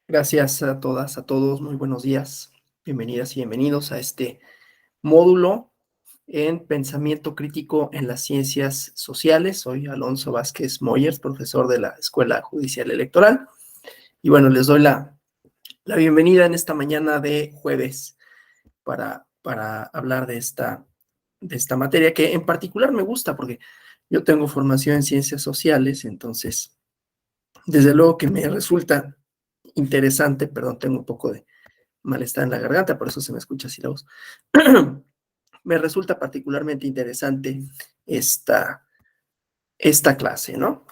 Gracias a todas, a todos, muy buenos días. Bienvenidas y bienvenidos a este módulo en pensamiento crítico en las ciencias sociales. Soy Alonso Vázquez Moyers, profesor de la Escuela Judicial Electoral. Y bueno, les doy la bienvenida en esta mañana de jueves para hablar de esta materia que en particular me gusta porque yo tengo formación en ciencias sociales, entonces desde luego que me resulta interesante. Perdón, tengo un poco de malestar en la garganta, por eso se me escucha así la voz. Me resulta particularmente interesante esta, esta clase, ¿no?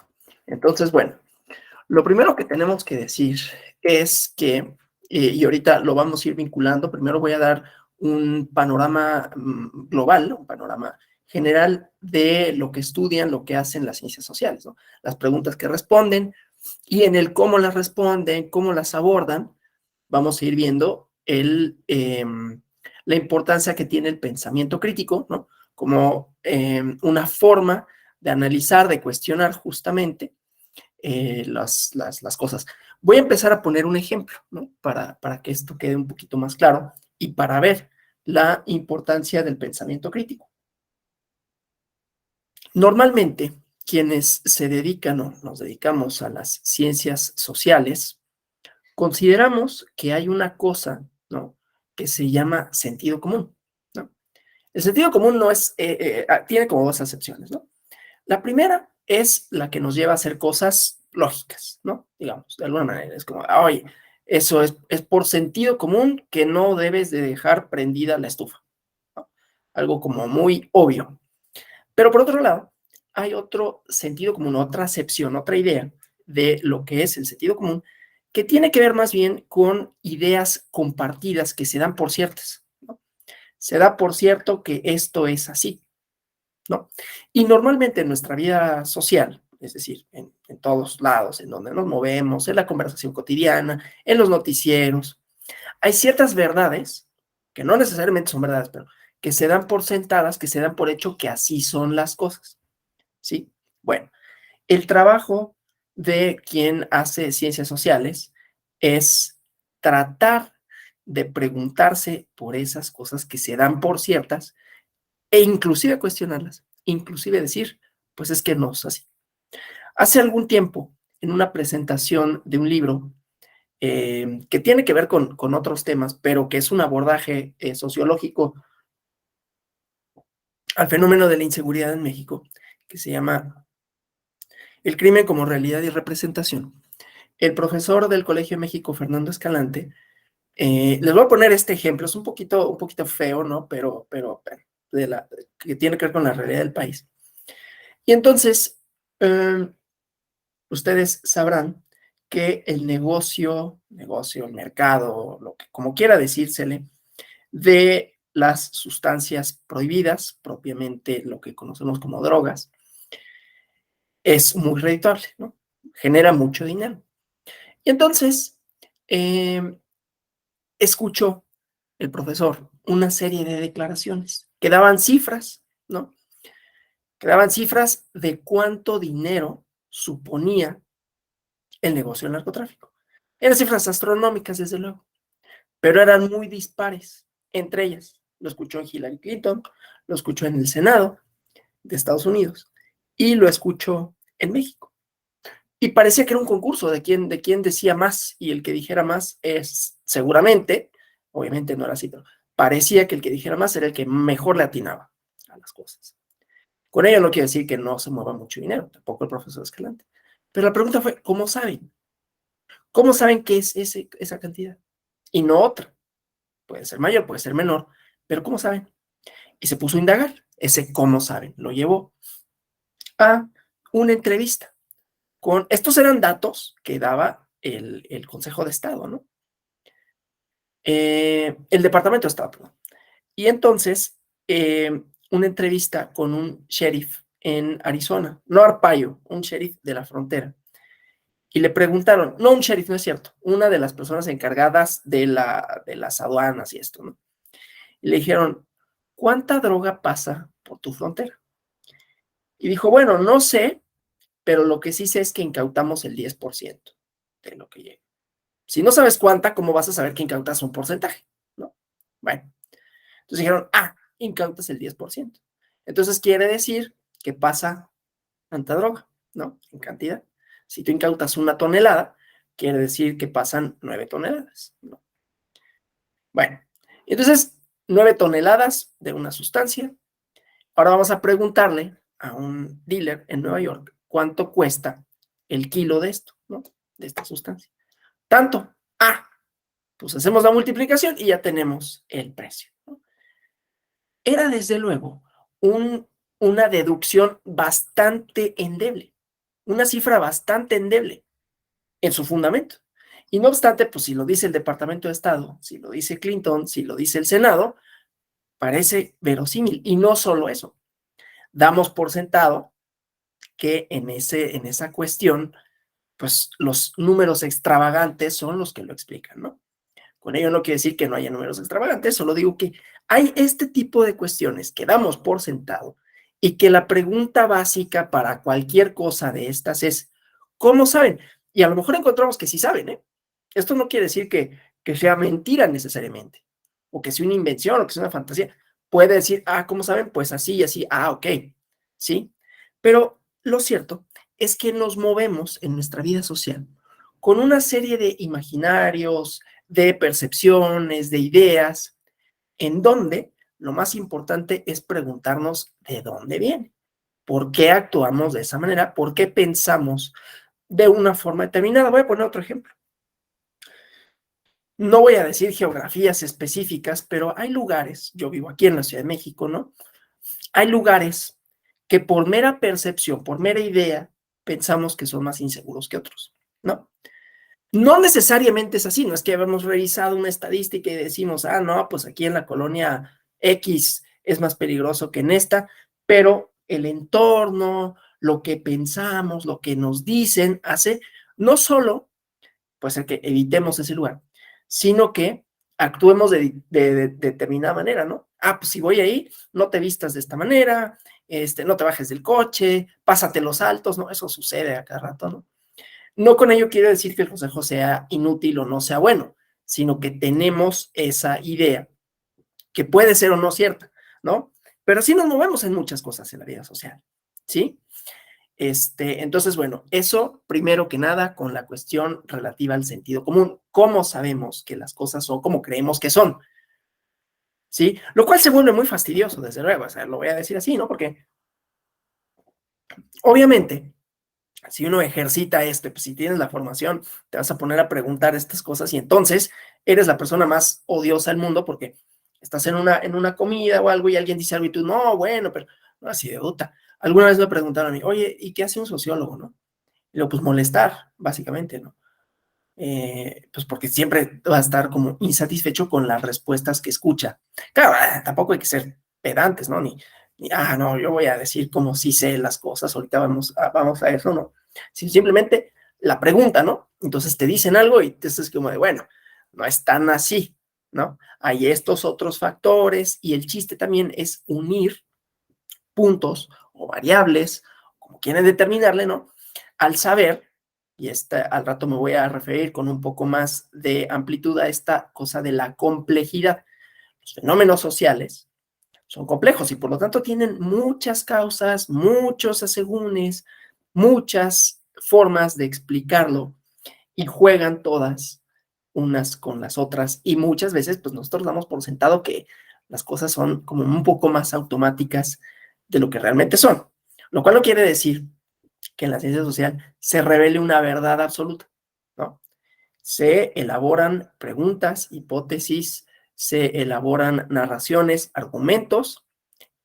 Entonces, bueno, lo primero que tenemos que decir es que, y ahorita lo vamos a ir vinculando, primero voy a dar un panorama global, un panorama general de lo que estudian, lo que hacen las ciencias sociales, ¿no? Las preguntas que responden y en el cómo las responden, cómo las abordan, vamos a ir viendo la importancia que tiene el pensamiento crítico, ¿no? Como una forma de analizar, de cuestionar justamente las cosas. Voy a empezar a poner un ejemplo, ¿no? Para que esto quede un poquito más claro y para ver la importancia del pensamiento crítico. Normalmente, quienes se dedican o nos dedicamos a las ciencias sociales, consideramos que hay una cosa, ¿no?, que se llama sentido común, ¿no? El sentido común no es, tiene como dos acepciones, ¿no? La primera es la que nos lleva a hacer cosas lógicas, ¿no? Digamos, de alguna manera, es como, oye, eso es por sentido común que no debes de dejar prendida la estufa, ¿no? Algo como muy obvio. Pero por otro lado, hay otro sentido común, otra acepción, otra idea de lo que es el sentido común, que tiene que ver más bien con ideas compartidas que se dan por ciertas, ¿no? Se da por cierto que esto es así, ¿no? Y normalmente en nuestra vida social, es decir, en todos lados, en donde nos movemos, en la conversación cotidiana, en los noticieros, hay ciertas verdades, que no necesariamente son verdades, pero que se dan por sentadas, que se dan por hecho que así son las cosas, ¿sí? Bueno, el trabajo de quien hace ciencias sociales es tratar de preguntarse por esas cosas que se dan por ciertas e inclusive cuestionarlas, inclusive decir, pues es que no es así. Hace algún tiempo, en una presentación de un libro que tiene que ver con otros temas, pero que es un abordaje sociológico al fenómeno de la inseguridad en México, que se llama El crimen como realidad y representación. El profesor del Colegio de México, Fernando Escalante, les voy a poner este ejemplo, es un poquito feo, ¿no? Pero que tiene que ver con la realidad del país. Y entonces, eh, ustedes sabrán que el el mercado, lo que, como quiera decírsele, de las sustancias prohibidas, propiamente lo que conocemos como drogas, es muy redituable, ¿no? Genera mucho dinero. Y entonces, eh, escuchó el profesor una serie de declaraciones que daban cifras, ¿no? Que daban cifras de cuánto dinero suponía el negocio del narcotráfico. Eran cifras astronómicas, desde luego, pero eran muy dispares entre ellas. Lo escuchó en Hillary Clinton, lo escuchó en el Senado de Estados Unidos y lo escuchó en México. Y parecía que era un concurso de quién decía más, y el que dijera más es seguramente, obviamente no era así, pero parecía que el que dijera más era el que mejor le atinaba a las cosas. Con ello no quiere decir que no se mueva mucho dinero, tampoco el profesor Escalante. Pero la pregunta fue, ¿cómo saben? ¿Cómo saben qué es esa cantidad? Y no otra. Puede ser mayor, puede ser menor, pero ¿cómo saben? Y se puso a indagar. Ese cómo saben lo llevó a una entrevista con, estos eran datos que daba el Consejo de Estado, ¿no? El Departamento de Estado, perdón. Y entonces, una entrevista con un sheriff en Arizona, no Arpaio, un sheriff de la frontera. Y le preguntaron, no un sheriff, no es cierto, una de las personas encargadas de las aduanas y esto, ¿no? Y le dijeron, ¿cuánta droga pasa por tu frontera? Y dijo, bueno, no sé, pero lo que sí sé es que incautamos el 10% de lo que llega. Si no sabes cuánta, ¿cómo vas a saber que incautas un porcentaje? ¿No? Bueno, entonces dijeron, incautas el 10%. Entonces quiere decir que pasa tanta droga, ¿no? En cantidad. Si tú incautas 1 tonelada, quiere decir que pasan 9 toneladas, ¿no? Bueno, entonces 9 toneladas de una sustancia. Ahora vamos a preguntarle a un dealer en Nueva York cuánto cuesta el kilo de esto, ¿no? De esta sustancia. Tanto. Pues hacemos la multiplicación y ya tenemos el precio, ¿no? Era desde luego una deducción bastante endeble, una cifra bastante endeble en su fundamento. Y no obstante, pues si lo dice el Departamento de Estado, si lo dice Clinton, si lo dice el Senado, parece verosímil. Y no solo eso, damos por sentado que en esa cuestión, pues los números extravagantes son los que lo explican, ¿no? Con ello no quiere decir que no haya números extravagantes, solo digo que hay este tipo de cuestiones que damos por sentado y que la pregunta básica para cualquier cosa de estas es, ¿cómo saben? Y a lo mejor encontramos que sí saben, ¿eh? Esto no quiere decir que sea mentira necesariamente, o que sea una invención, o que sea una fantasía. Puede decir, ¿cómo saben? Pues así y así, ok, ¿sí? Pero lo cierto es que nos movemos en nuestra vida social con una serie de imaginarios, de percepciones, de ideas, en donde lo más importante es preguntarnos de dónde viene, por qué actuamos de esa manera, por qué pensamos de una forma determinada. Voy a poner otro ejemplo. No voy a decir geografías específicas, pero hay lugares, yo vivo aquí en la Ciudad de México, ¿no? Hay lugares que por mera percepción, por mera idea, pensamos que son más inseguros que otros, ¿no? No necesariamente es así, no es que habíamos revisado una estadística y decimos, no, pues aquí en la colonia X es más peligroso que en esta, pero el entorno, lo que pensamos, lo que nos dicen, hace no solo pues el que evitemos ese lugar, sino que actuemos de determinada manera, ¿no? Pues si voy ahí, no te vistas de esta manera, no te bajes del coche, pásate los altos, ¿no? Eso sucede a cada rato, ¿no? No con ello quiero decir que el consejo sea inútil o no sea bueno, sino que tenemos esa idea, que puede ser o no cierta, ¿no? Pero sí nos movemos en muchas cosas en la vida social, ¿sí? Entonces, bueno, eso primero que nada con la cuestión relativa al sentido común. ¿Cómo sabemos que las cosas son como creemos que son? ¿Sí? Lo cual se vuelve muy fastidioso, desde luego, o sea, lo voy a decir así, ¿no? Porque obviamente si uno ejercita pues si tienes la formación, te vas a poner a preguntar estas cosas y entonces eres la persona más odiosa del mundo porque estás en una comida o algo y alguien dice algo y tú, no, bueno, pero no, así de puta. Alguna vez me preguntaron a mí, oye, ¿y qué hace un sociólogo, no? Y luego, pues molestar, básicamente, ¿no? Pues porque siempre va a estar como insatisfecho con las respuestas que escucha. Claro, tampoco hay que ser pedantes, ¿no? No, yo voy a decir como si sé las cosas, ahorita vamos a eso, ¿no? Simplemente la pregunta, ¿no? Entonces te dicen algo y te estás como de, bueno, no es tan así, ¿no? Hay estos otros factores y el chiste también es unir puntos o variables, como quieren determinarle, ¿no? Al saber, y al rato me voy a referir con un poco más de amplitud a esta cosa de la complejidad. Los fenómenos sociales son complejos y por lo tanto tienen muchas causas, muchos asegúnes, muchas formas de explicarlo y juegan todas unas con las otras y muchas veces pues nosotros damos por sentado que las cosas son como un poco más automáticas de lo que realmente son, lo cual no quiere decir que en la ciencia social se revele una verdad absoluta, ¿no? Se elaboran preguntas, hipótesis, se elaboran narraciones, argumentos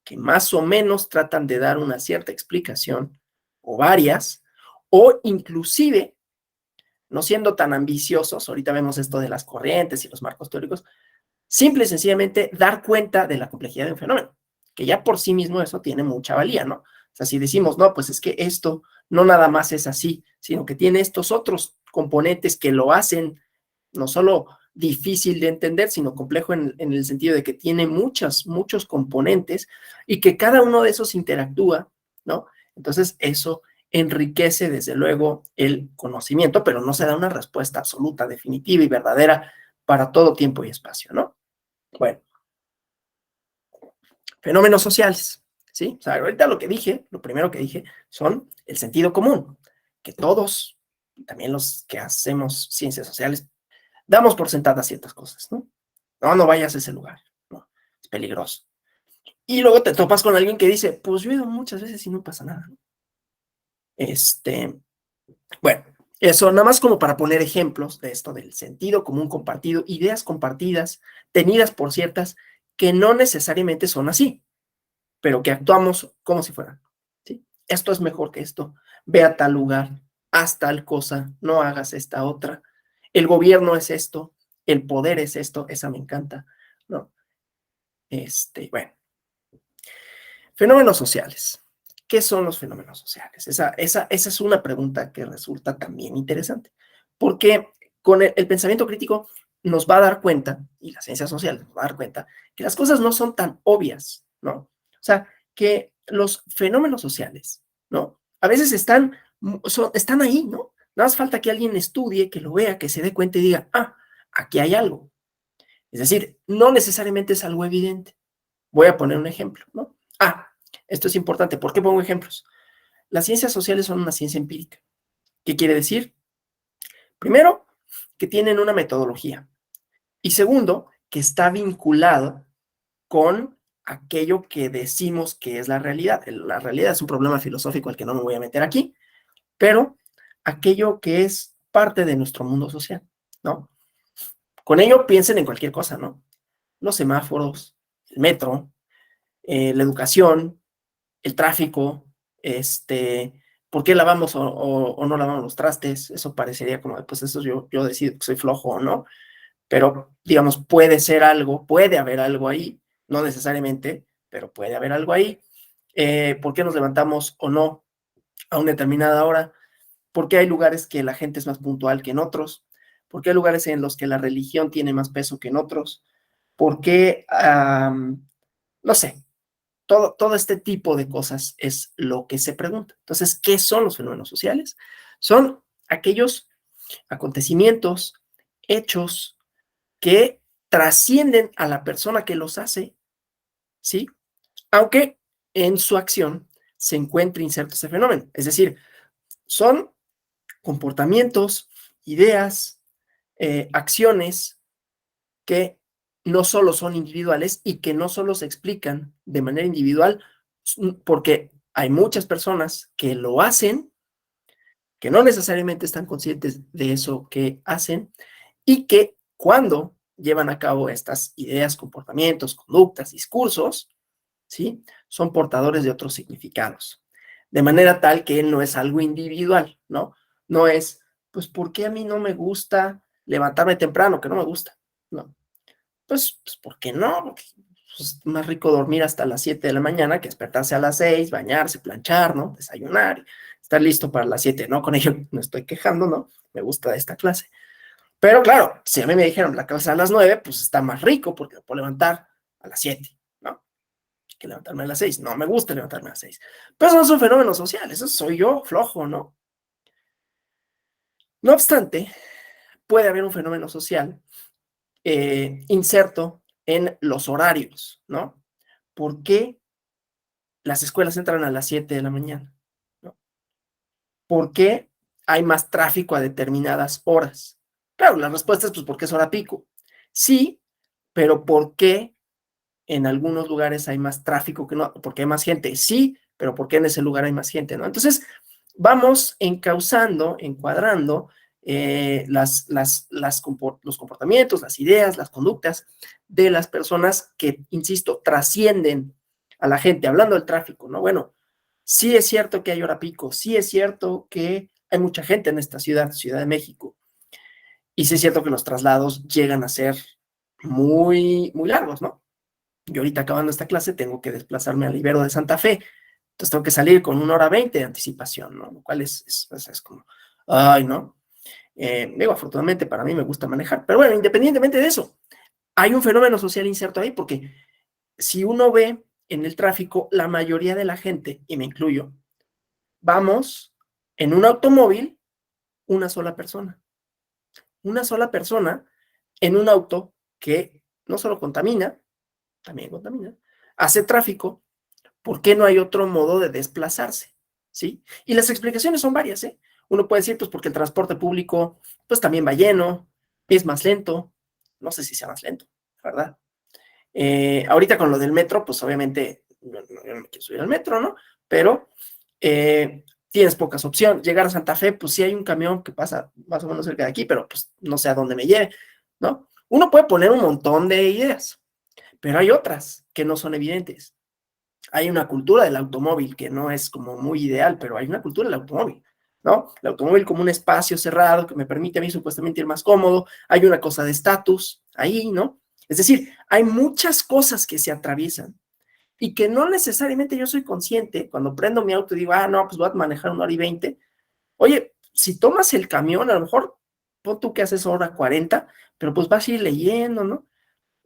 que más o menos tratan de dar una cierta explicación o varias, o inclusive, no siendo tan ambiciosos, ahorita vemos esto de las corrientes y los marcos teóricos, simple y sencillamente dar cuenta de la complejidad de un fenómeno, que ya por sí mismo eso tiene mucha valía, ¿no? O sea, si decimos, no, pues es que esto no nada más es así, sino que tiene estos otros componentes que lo hacen no solo difícil de entender, sino complejo en el sentido de que tiene muchos componentes y que cada uno de esos interactúa, ¿no? Entonces, eso enriquece desde luego el conocimiento, pero no se da una respuesta absoluta, definitiva y verdadera para todo tiempo y espacio, ¿no? Bueno, fenómenos sociales, ¿sí? O sea, ahorita lo que dije, lo primero que dije, son el sentido común, que todos, también los que hacemos ciencias sociales, damos por sentadas ciertas cosas, ¿no? No, no vayas a ese lugar, ¿no? Es peligroso. Y luego te topas con alguien que dice, pues yo he ido muchas veces y no pasa nada, ¿no? Bueno, eso nada más como para poner ejemplos de esto del sentido común compartido, ideas compartidas, tenidas por ciertas, que no necesariamente son así, pero que actuamos como si fueran, ¿sí? Esto es mejor que esto, ve a tal lugar, haz tal cosa, no hagas esta otra, el gobierno es esto, el poder es esto, esa me encanta, ¿no? Bueno, fenómenos sociales. ¿Qué son los fenómenos sociales? Esa es una pregunta que resulta también interesante, porque con el pensamiento crítico nos va a dar cuenta, y la ciencia social nos va a dar cuenta, que las cosas no son tan obvias, ¿no? O sea, que los fenómenos sociales, ¿no? A veces están ahí, ¿no? Nada más falta que alguien estudie, que lo vea, que se dé cuenta y diga, ah, aquí hay algo. Es decir, no necesariamente es algo evidente. Voy a poner un ejemplo, ¿no? Ah, esto es importante. ¿Por qué pongo ejemplos? Las ciencias sociales son una ciencia empírica. ¿Qué quiere decir? Primero, que tienen una metodología. Y segundo, que está vinculado con aquello que decimos que es la realidad. La realidad es un problema filosófico al que no me voy a meter aquí, pero aquello que es parte de nuestro mundo social, ¿no? Con ello piensen en cualquier cosa, ¿no? Los semáforos, el metro, la educación, el tráfico, por qué lavamos o no lavamos los trastes, eso parecería como, pues eso yo decido que soy flojo o no, pero digamos, puede ser algo, puede haber algo ahí, no necesariamente, pero puede haber algo ahí. ¿Por qué nos levantamos o no a una determinada hora? ¿Por qué hay lugares que la gente es más puntual que en otros? ¿Por qué hay lugares en los que la religión tiene más peso que en otros? ¿Por qué, no sé, todo este tipo de cosas es lo que se pregunta? Entonces, ¿qué son los fenómenos sociales? Son aquellos acontecimientos, hechos que trascienden a la persona que los hace, ¿sí? Aunque en su acción se encuentre inserto ese fenómeno. Es decir, son comportamientos, ideas, acciones que no solo son individuales y que no solo se explican de manera individual, porque hay muchas personas que lo hacen, que no necesariamente están conscientes de eso que hacen y que cuando llevan a cabo estas ideas, comportamientos, conductas, discursos, ¿sí? Son portadores de otros significados. De manera tal que no es algo individual, ¿no? No es, pues, ¿por qué a mí no me gusta levantarme temprano? Que no me gusta, ¿no? Pues ¿por qué no? Porque pues, es más rico dormir hasta las 7 de la mañana que despertarse a las 6, bañarse, planchar, ¿no? Desayunar, estar listo para las 7, ¿no? Con ello no estoy quejando, ¿no? Me gusta esta clase. Pero claro, si a mí me dijeron la clase a las 9, pues está más rico porque me puedo levantar a las 7, ¿no? Que levantarme a las 6. No me gusta levantarme a las 6. Pero eso no son fenómenos sociales, eso soy yo flojo, ¿no? No obstante, puede haber un fenómeno social inserto en los horarios, ¿no? ¿Por qué las escuelas entran a las 7 de la mañana? ¿No? ¿Por qué hay más tráfico a determinadas horas? Claro, la respuesta es pues porque es hora pico. Sí, pero ¿por qué en algunos lugares hay más tráfico que no? ¿Porque hay más gente? Sí, pero ¿por qué en ese lugar hay más gente? ¿No? Entonces, vamos encauzando, encuadrando los comportamientos, las ideas, las conductas de las personas que, insisto, trascienden a la gente. Hablando del tráfico, ¿no? Bueno, sí es cierto que hay hora pico, sí es cierto que hay mucha gente en esta ciudad, Ciudad de México, y sí es cierto que los traslados llegan a ser muy, muy largos, ¿no? Yo ahorita acabando esta clase tengo que desplazarme al Ibero de Santa Fe, entonces tengo que salir con 1 hora 20 de anticipación, ¿no? Lo cual es como, ay, ¿no? Digo, afortunadamente para mí me gusta manejar, pero bueno, independientemente de eso, hay un fenómeno social inserto ahí porque si uno ve en el tráfico, la mayoría de la gente, y me incluyo, vamos En un automóvil, una sola persona. Una sola persona en un auto que no solo contamina, también contamina, hace tráfico. ¿Por qué no hay otro modo de desplazarse? ¿Sí? Y las explicaciones son varias, ¿eh? Uno puede decir, pues porque el transporte público, pues también va lleno, es más lento, no sé si sea más lento, ¿verdad? Ahorita con lo del metro, pues obviamente, yo no me quiero subir al metro, ¿no? Pero tienes pocas opciones. Llegar a Santa Fe, pues sí hay un camión que pasa más o menos cerca de aquí, pero pues no sé a dónde me lleve, ¿no? Uno puede poner un montón de ideas, pero hay otras que no son evidentes. Hay una cultura del automóvil que no es como muy ideal, pero hay una cultura del automóvil, ¿no? El automóvil como un espacio cerrado que me permite a mí supuestamente ir más cómodo. Hay una cosa de estatus ahí, ¿no? Es decir, hay muchas cosas que se atraviesan y que no necesariamente yo soy consciente cuando prendo mi auto y digo, ah, no, pues voy a manejar 1 hora y 20. Oye, si tomas el camión, a lo mejor pon tú que haces 1 hora 40, pero pues vas a ir leyendo, ¿no?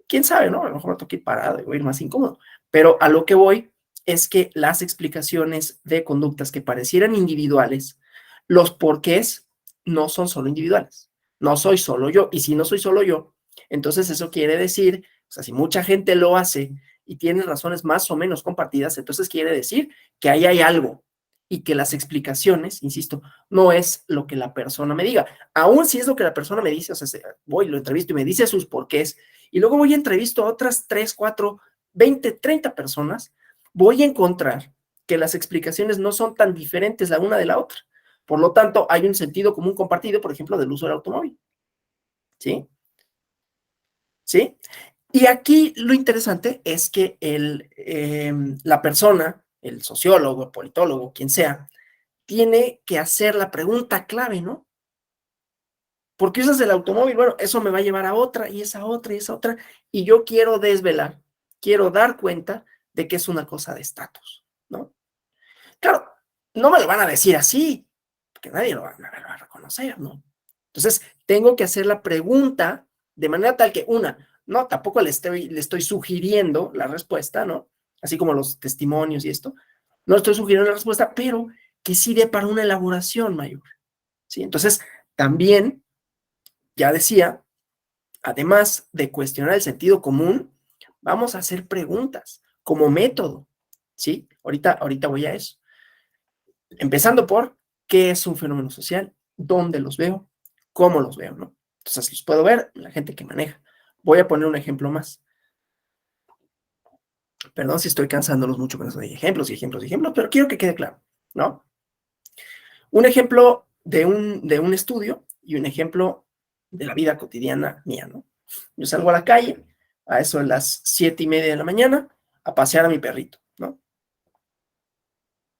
Quién sabe, ¿no? A lo mejor me toca ir parado y voy a ir más incómodo. Pero a lo que voy es que las explicaciones de conductas que parecieran individuales, los porqués no son solo individuales. No soy solo yo. Y si no soy solo yo, entonces eso quiere decir, o sea, si mucha gente lo hace y tiene razones más o menos compartidas, entonces quiere decir que ahí hay algo y que las explicaciones, insisto, no es lo que la persona me diga. Aún si es lo que la persona me dice, o sea, voy, lo entrevisto y me dice sus porqués, y luego voy a entrevisto a otras 3, 4, 20, 30 personas, voy a encontrar que las explicaciones no son tan diferentes la una de la otra. Por lo tanto, hay un sentido común compartido, por ejemplo, del uso del automóvil. ¿Sí? ¿Sí? Y aquí lo interesante es que la persona, el sociólogo, el politólogo, quien sea, tiene que hacer la pregunta clave, ¿no? ¿Por qué usas el automóvil? Bueno, eso me va a llevar a otra y esa otra y esa otra. Y yo quiero desvelar, quiero dar cuenta de que es una cosa de estatus, ¿no? Claro, no me lo van a decir así, porque nadie lo va a reconocer, ¿no? Entonces, tengo que hacer la pregunta de manera tal que, no, tampoco le estoy sugiriendo la respuesta, ¿no? Así como los testimonios y esto, no estoy sugiriendo la respuesta, pero que sí dé para una elaboración mayor, ¿sí? Entonces, también, ya decía, además de cuestionar el sentido común, vamos a hacer preguntas como método, ¿sí? Ahorita voy a eso. Empezando por qué es un fenómeno social, dónde los veo, cómo los veo, ¿no? Entonces los puedo ver en la gente que maneja. Voy a poner un ejemplo más. Perdón si estoy cansándolos mucho con eso de ejemplos y ejemplos y ejemplos, pero quiero que quede claro, ¿no? Un ejemplo de un estudio y un ejemplo de la vida cotidiana mía, ¿no? Yo salgo a la calle a eso de las 7:30 de la mañana a pasear a mi perrito, ¿no?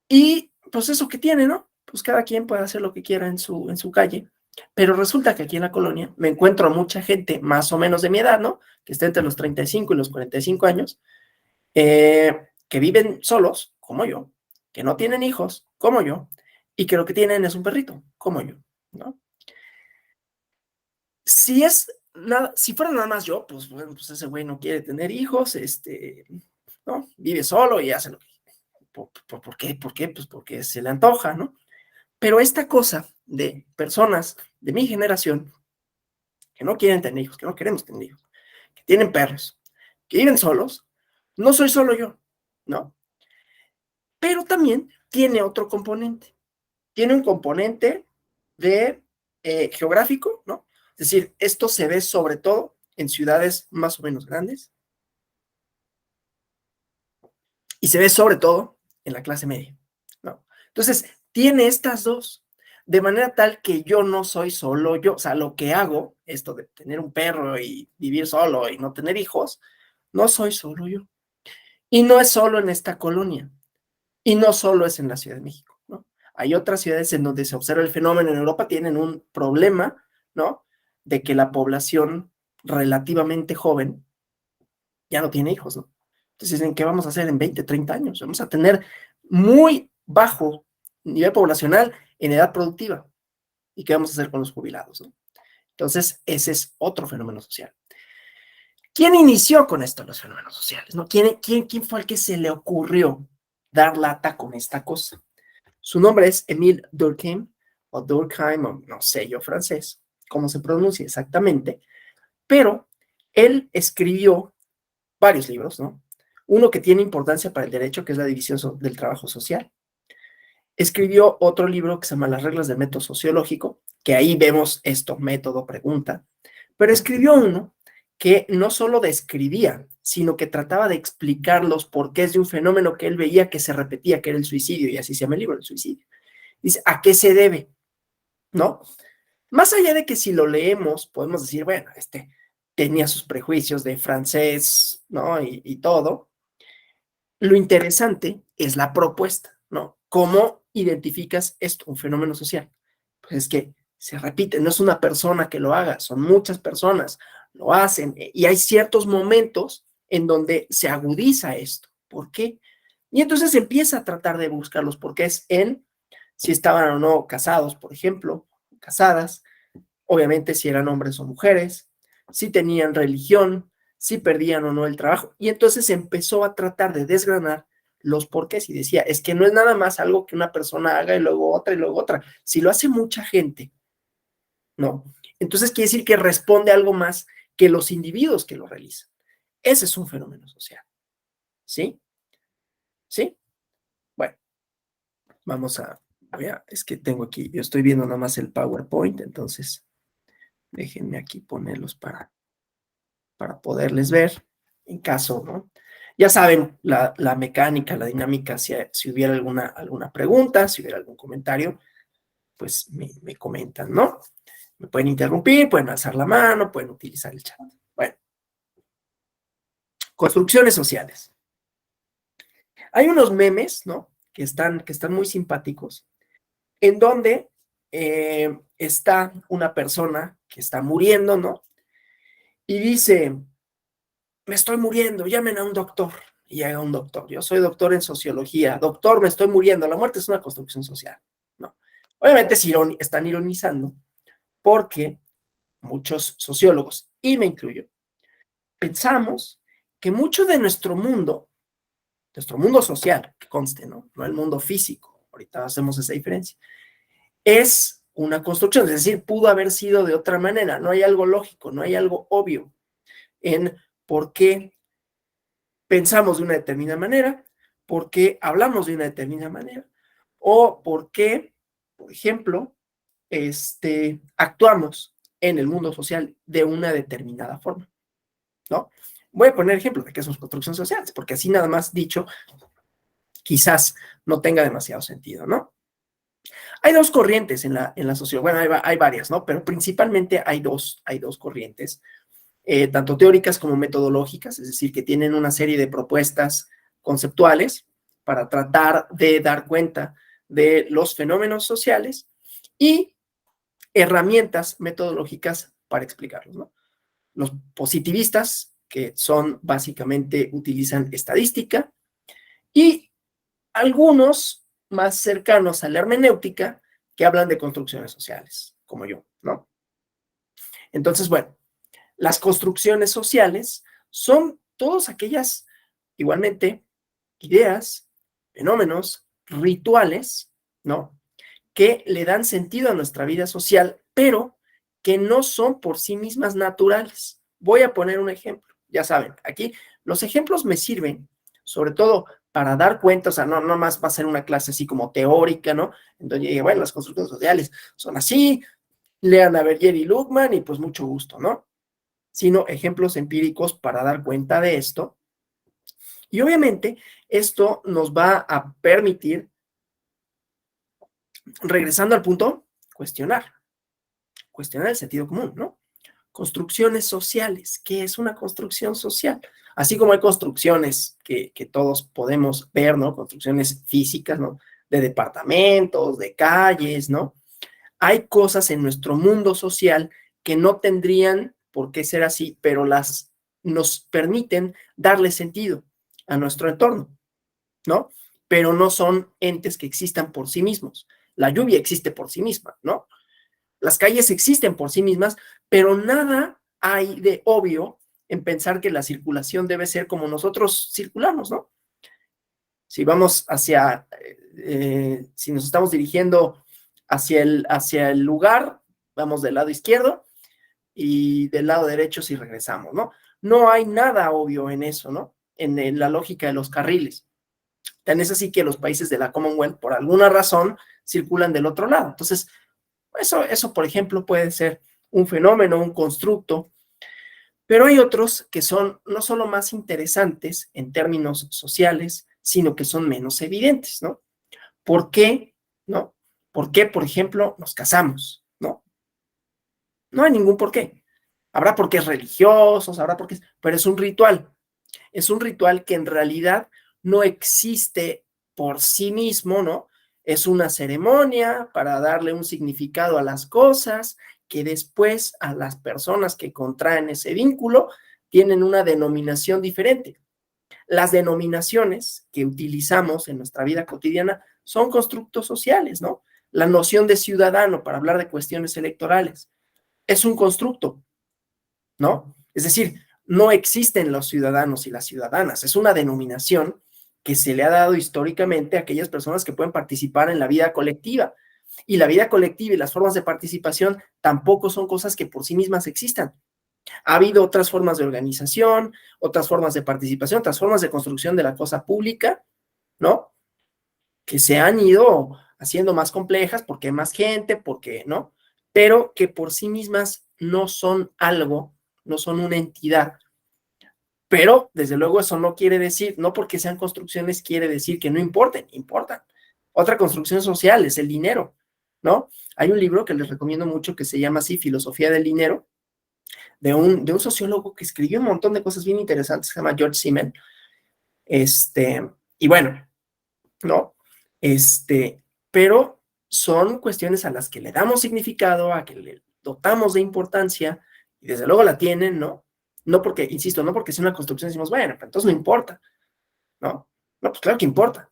Y pues eso que tiene, ¿no? Pues cada quien puede hacer lo que quiera en su calle, pero resulta que aquí en la colonia me encuentro a mucha gente más o menos de mi edad, ¿no? Que está entre los 35 y los 45 años, que viven solos, como yo, que no tienen hijos, como yo, y que lo que tienen es un perrito, como yo, ¿no? Si fuera nada más yo, pues bueno, pues ese güey no quiere tener hijos, ¿no? Vive solo y hace lo que... ¿Por qué? ¿Por qué? Pues porque se le antoja, ¿no? Pero esta cosa de personas de mi generación que no quieren tener hijos, que no queremos tener hijos, que tienen perros, que viven solos, no soy solo yo, ¿no? Pero también tiene otro componente. Tiene un componente de geográfico, ¿no? Es decir, esto se ve sobre todo en ciudades más o menos grandes y se ve sobre todo en la clase media, ¿no? Entonces, tiene estas dos, de manera tal que yo no soy solo yo, o sea, lo que hago, esto de tener un perro y vivir solo y no tener hijos, no soy solo yo. Y no es solo en esta colonia, y no solo es en la Ciudad de México, ¿no? Hay otras ciudades en donde se observa el fenómeno. En Europa tienen un problema, ¿no? De que la población relativamente joven ya no tiene hijos, ¿no? Entonces dicen, ¿qué vamos a hacer en 20, 30 años? Vamos a tener muy bajo nivel poblacional en edad productiva. ¿Y qué vamos a hacer con los jubilados, no? Entonces, ese es otro fenómeno social. ¿Quién inició con esto los fenómenos sociales, no? ¿Quién fue el que se le ocurrió dar lata con esta cosa? Su nombre es Émile Durkheim, o Durkheim, o no sé yo francés, cómo se pronuncia exactamente, pero él escribió varios libros, ¿no? Uno que tiene importancia para el derecho, que es la división del trabajo social. Escribió otro libro que se llama Las reglas del método sociológico, que ahí vemos esto, método, pregunta, pero escribió uno que no solo describía, sino que trataba de explicar los porqués de un fenómeno que él veía que se repetía, que era el suicidio, y así se llama el libro, el suicidio. Dice, ¿a qué se debe? ¿No? Más allá de que si lo leemos, podemos decir, bueno, tenía sus prejuicios de francés, ¿no? Y todo. Lo interesante es la propuesta, ¿no? ¿Cómo identificas esto, un fenómeno social? Pues es que se repite, no es una persona que lo haga, son muchas personas, lo hacen, y hay ciertos momentos en donde se agudiza esto. ¿Por qué? Y entonces empieza a tratar de buscar los porqués en si estaban o no casados, por ejemplo, casadas, obviamente si eran hombres o mujeres, si tenían religión, si perdían o no el trabajo. Y entonces empezó a tratar de desgranar los porqués y decía, es que no es nada más algo que una persona haga y luego otra y luego otra. Si lo hace mucha gente, no. Entonces quiere decir que responde a algo más que los individuos que lo realizan. Ese es un fenómeno social. ¿Sí? ¿Sí? Bueno, es que tengo aquí, yo estoy viendo nada más el PowerPoint, entonces déjenme aquí ponerlos para poderles ver en caso, ¿no? Ya saben, la mecánica, la dinámica, si hubiera alguna pregunta, si hubiera algún comentario, pues me comentan, ¿no? Me pueden interrumpir, pueden alzar la mano, pueden utilizar el chat. Bueno, construcciones sociales. Hay unos memes, ¿no? Que están muy simpáticos, en donde está una persona que está muriendo, ¿no? Y dice, me estoy muriendo, llamen a un doctor. Y llega un doctor. Yo soy doctor en sociología. Doctor, me estoy muriendo. La muerte es una construcción social. No. Obviamente están ironizando porque muchos sociólogos, y me incluyo, pensamos que mucho de nuestro mundo social, que conste, ¿no? No el mundo físico, ahorita hacemos esa diferencia, es una construcción, es decir, pudo haber sido de otra manera, no hay algo lógico, no hay algo obvio en por qué pensamos de una determinada manera, por qué hablamos de una determinada manera, o por qué, por ejemplo, actuamos en el mundo social de una determinada forma, ¿no? Voy a poner ejemplos de qué son construcciones sociales, porque así nada más dicho, quizás no tenga demasiado sentido, ¿no? Hay dos corrientes en la sociología, bueno, hay varias, ¿no? Pero principalmente hay dos corrientes, tanto teóricas como metodológicas, es decir, que tienen una serie de propuestas conceptuales para tratar de dar cuenta de los fenómenos sociales y herramientas metodológicas para explicarlos, ¿no? Los positivistas, que son básicamente utilizan estadística, y algunos más cercanos a la hermenéutica que hablan de construcciones sociales, como yo, ¿no? Entonces, bueno, las construcciones sociales son todas aquellas, igualmente, ideas, fenómenos, rituales, ¿no? Que le dan sentido a nuestra vida social, pero que no son por sí mismas naturales. Voy a poner un ejemplo. Ya saben, aquí los ejemplos me sirven, sobre todo para dar cuenta, o sea, no más va a ser una clase así como teórica, ¿no? Entonces, bueno, las construcciones sociales son así, lean a Berger y Luhmann y pues mucho gusto, ¿no? Sino ejemplos empíricos para dar cuenta de esto. Y obviamente esto nos va a permitir, regresando al punto, cuestionar el sentido común, ¿no? Construcciones sociales. ¿Qué es una construcción social? Así como hay construcciones que todos podemos ver, ¿no? Construcciones físicas, ¿no? De departamentos, de calles, ¿no? Hay cosas en nuestro mundo social que no tendrían por qué ser así, pero nos permiten darle sentido a nuestro entorno, ¿no? Pero no son entes que existan por sí mismos. La lluvia existe por sí misma, ¿no? Las calles existen por sí mismas, pero nada hay de obvio en pensar que la circulación debe ser como nosotros circulamos, ¿no? Si vamos hacia, si nos estamos dirigiendo hacia el lugar, vamos del lado izquierdo y del lado derecho si regresamos, ¿no? No hay nada obvio en eso, ¿no? En la lógica de los carriles. Tan es así que los países de la Commonwealth, por alguna razón, circulan del otro lado. Entonces, eso, por ejemplo, puede ser un fenómeno, un constructo, pero hay otros que son no solo más interesantes en términos sociales, sino que son menos evidentes, ¿no? ¿Por qué? ¿No? ¿Por qué, por ejemplo, nos casamos? ¿No? No hay ningún por qué. Habrá porqués religiosos, habrá porqués, pero es un ritual. Es un ritual que en realidad no existe por sí mismo, ¿no? Es una ceremonia para darle un significado a las cosas que después a las personas que contraen ese vínculo tienen una denominación diferente. Las denominaciones que utilizamos en nuestra vida cotidiana son constructos sociales, ¿no? La noción de ciudadano para hablar de cuestiones electorales es un constructo, ¿no? Es decir, no existen los ciudadanos y las ciudadanas, es una denominación que se le ha dado históricamente a aquellas personas que pueden participar en la vida colectiva. Y la vida colectiva y las formas de participación tampoco son cosas que por sí mismas existan. Ha habido otras formas de organización, otras formas de participación, otras formas de construcción de la cosa pública, ¿no? Que se han ido haciendo más complejas porque hay más gente, porque, ¿no? Pero que por sí mismas no son algo, no son una entidad. Pero, desde luego, eso no quiere decir, no porque sean construcciones, quiere decir que no importen, importan. Otra construcción social es el dinero, ¿no? Hay un libro que les recomiendo mucho que se llama así, Filosofía del Dinero, de un sociólogo que escribió un montón de cosas bien interesantes, se llama George Simmel. Y bueno, ¿no? Pero son cuestiones a las que le damos significado, a que le dotamos de importancia, y desde luego la tienen, ¿no? No porque, insisto, no porque sea una construcción decimos, bueno, pero entonces no importa, ¿no? No, pues claro que importa,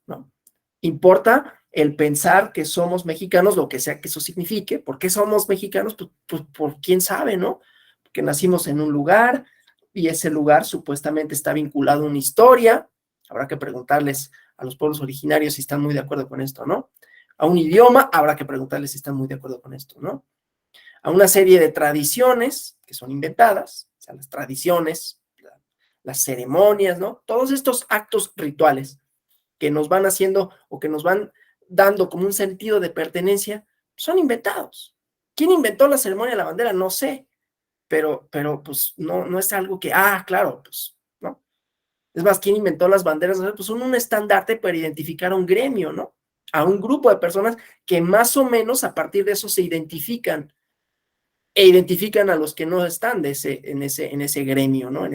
¿no? Importa el pensar que somos mexicanos, lo que sea que eso signifique. ¿Por qué somos mexicanos? Pues por quién sabe, ¿no? Porque nacimos en un lugar y ese lugar supuestamente está vinculado a una historia. Habrá que preguntarles a los pueblos originarios si están muy de acuerdo con esto, ¿no? A un idioma, habrá que preguntarles si están muy de acuerdo con esto, ¿no? A una serie de tradiciones que son inventadas, o sea, las tradiciones, las ceremonias, ¿no? Todos estos actos rituales que nos van haciendo o que nos van dando como un sentido de pertenencia, son inventados. ¿Quién inventó la ceremonia de la bandera? No sé, pero pues no es algo que, claro, pues, ¿no? Es más, ¿quién inventó las banderas? Pues son un estandarte para identificar a un gremio, ¿no? A un grupo de personas que más o menos a partir de eso se identifican e identifican a los que no están en ese gremio, ¿no? En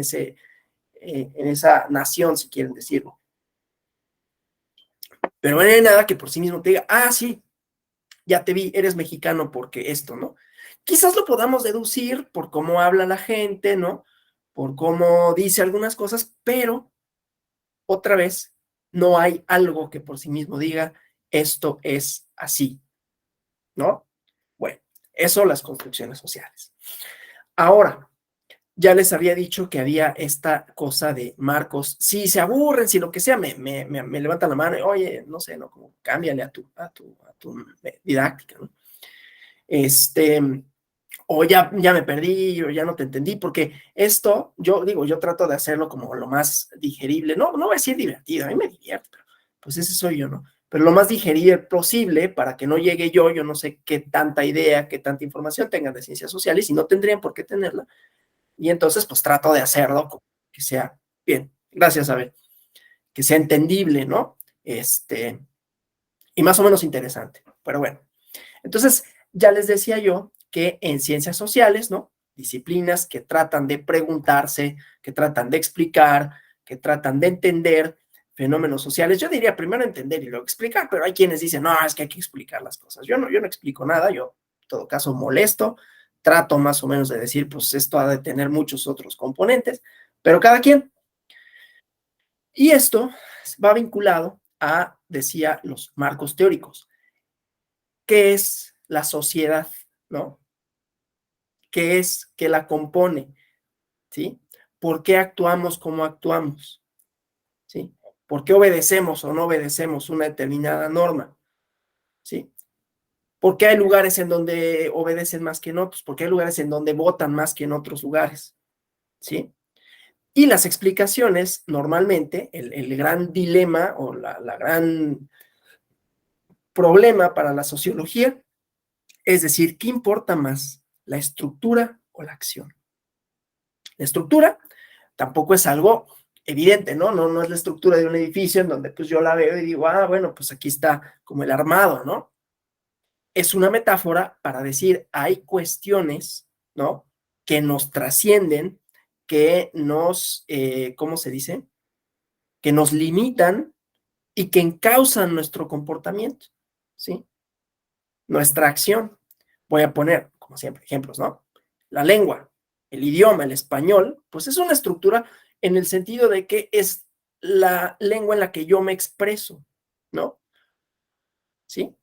esa nación, si quieren decirlo. Pero no hay nada que por sí mismo te diga, sí, ya te vi, eres mexicano porque esto, ¿no? Quizás lo podamos deducir por cómo habla la gente, ¿no? Por cómo dice algunas cosas, pero otra vez, no hay algo que por sí mismo diga, esto es así, ¿no? Bueno, eso las construcciones sociales. Ahora, ya les había dicho que había esta cosa de Marcos, si se aburren, si lo que sea, me levantan la mano y, oye, no sé, ¿no? Como cámbiale a tu didáctica, ¿no? O ya me perdí, o ya no te entendí, porque esto, yo digo, yo trato de hacerlo como lo más digerible, no voy a decir divertido, a mí me divierte, pero pues ese soy yo, ¿no? Pero lo más digerible posible para que no llegue yo no sé qué tanta idea, qué tanta información tengan de ciencias sociales y no tendrían por qué tenerla, y entonces pues trato de hacerlo que sea bien, gracias, Abel, que sea entendible, ¿no? Y más o menos interesante, pero bueno. Entonces, ya les decía yo que en ciencias sociales, ¿no? Disciplinas que tratan de preguntarse, que tratan de explicar, que tratan de entender fenómenos sociales. Yo diría primero entender y luego explicar, pero hay quienes dicen, no, es que hay que explicar las cosas. Yo no explico nada, yo en todo caso molesto, trato más o menos de decir, pues esto ha de tener muchos otros componentes, pero cada quien. Y esto va vinculado a, decía, los marcos teóricos. ¿Qué es la sociedad? ¿No? ¿Qué es que la compone? ¿Sí? ¿Por qué actuamos como actuamos? ¿Sí? ¿Por qué obedecemos o no obedecemos una determinada norma? ¿Sí? ¿Por qué hay lugares en donde obedecen más que en otros? ¿Por qué hay lugares en donde votan más que en otros lugares? ¿Sí? Y las explicaciones, normalmente, el gran dilema o la gran problema para la sociología es decir, ¿qué importa más, la estructura o la acción? La estructura tampoco es algo evidente, ¿no? No es la estructura de un edificio en donde pues yo la veo y digo, ah, bueno, pues aquí está como el armado, ¿no? Es una metáfora para decir, hay cuestiones, ¿no? Que nos trascienden, que nos, ¿cómo se dice? Que nos limitan y que encausan nuestro comportamiento, ¿sí? Nuestra acción. Voy a poner, como siempre, ejemplos, ¿no? La lengua, el idioma, el español, pues es una estructura en el sentido de que es la lengua en la que yo me expreso, ¿no? ¿Sí?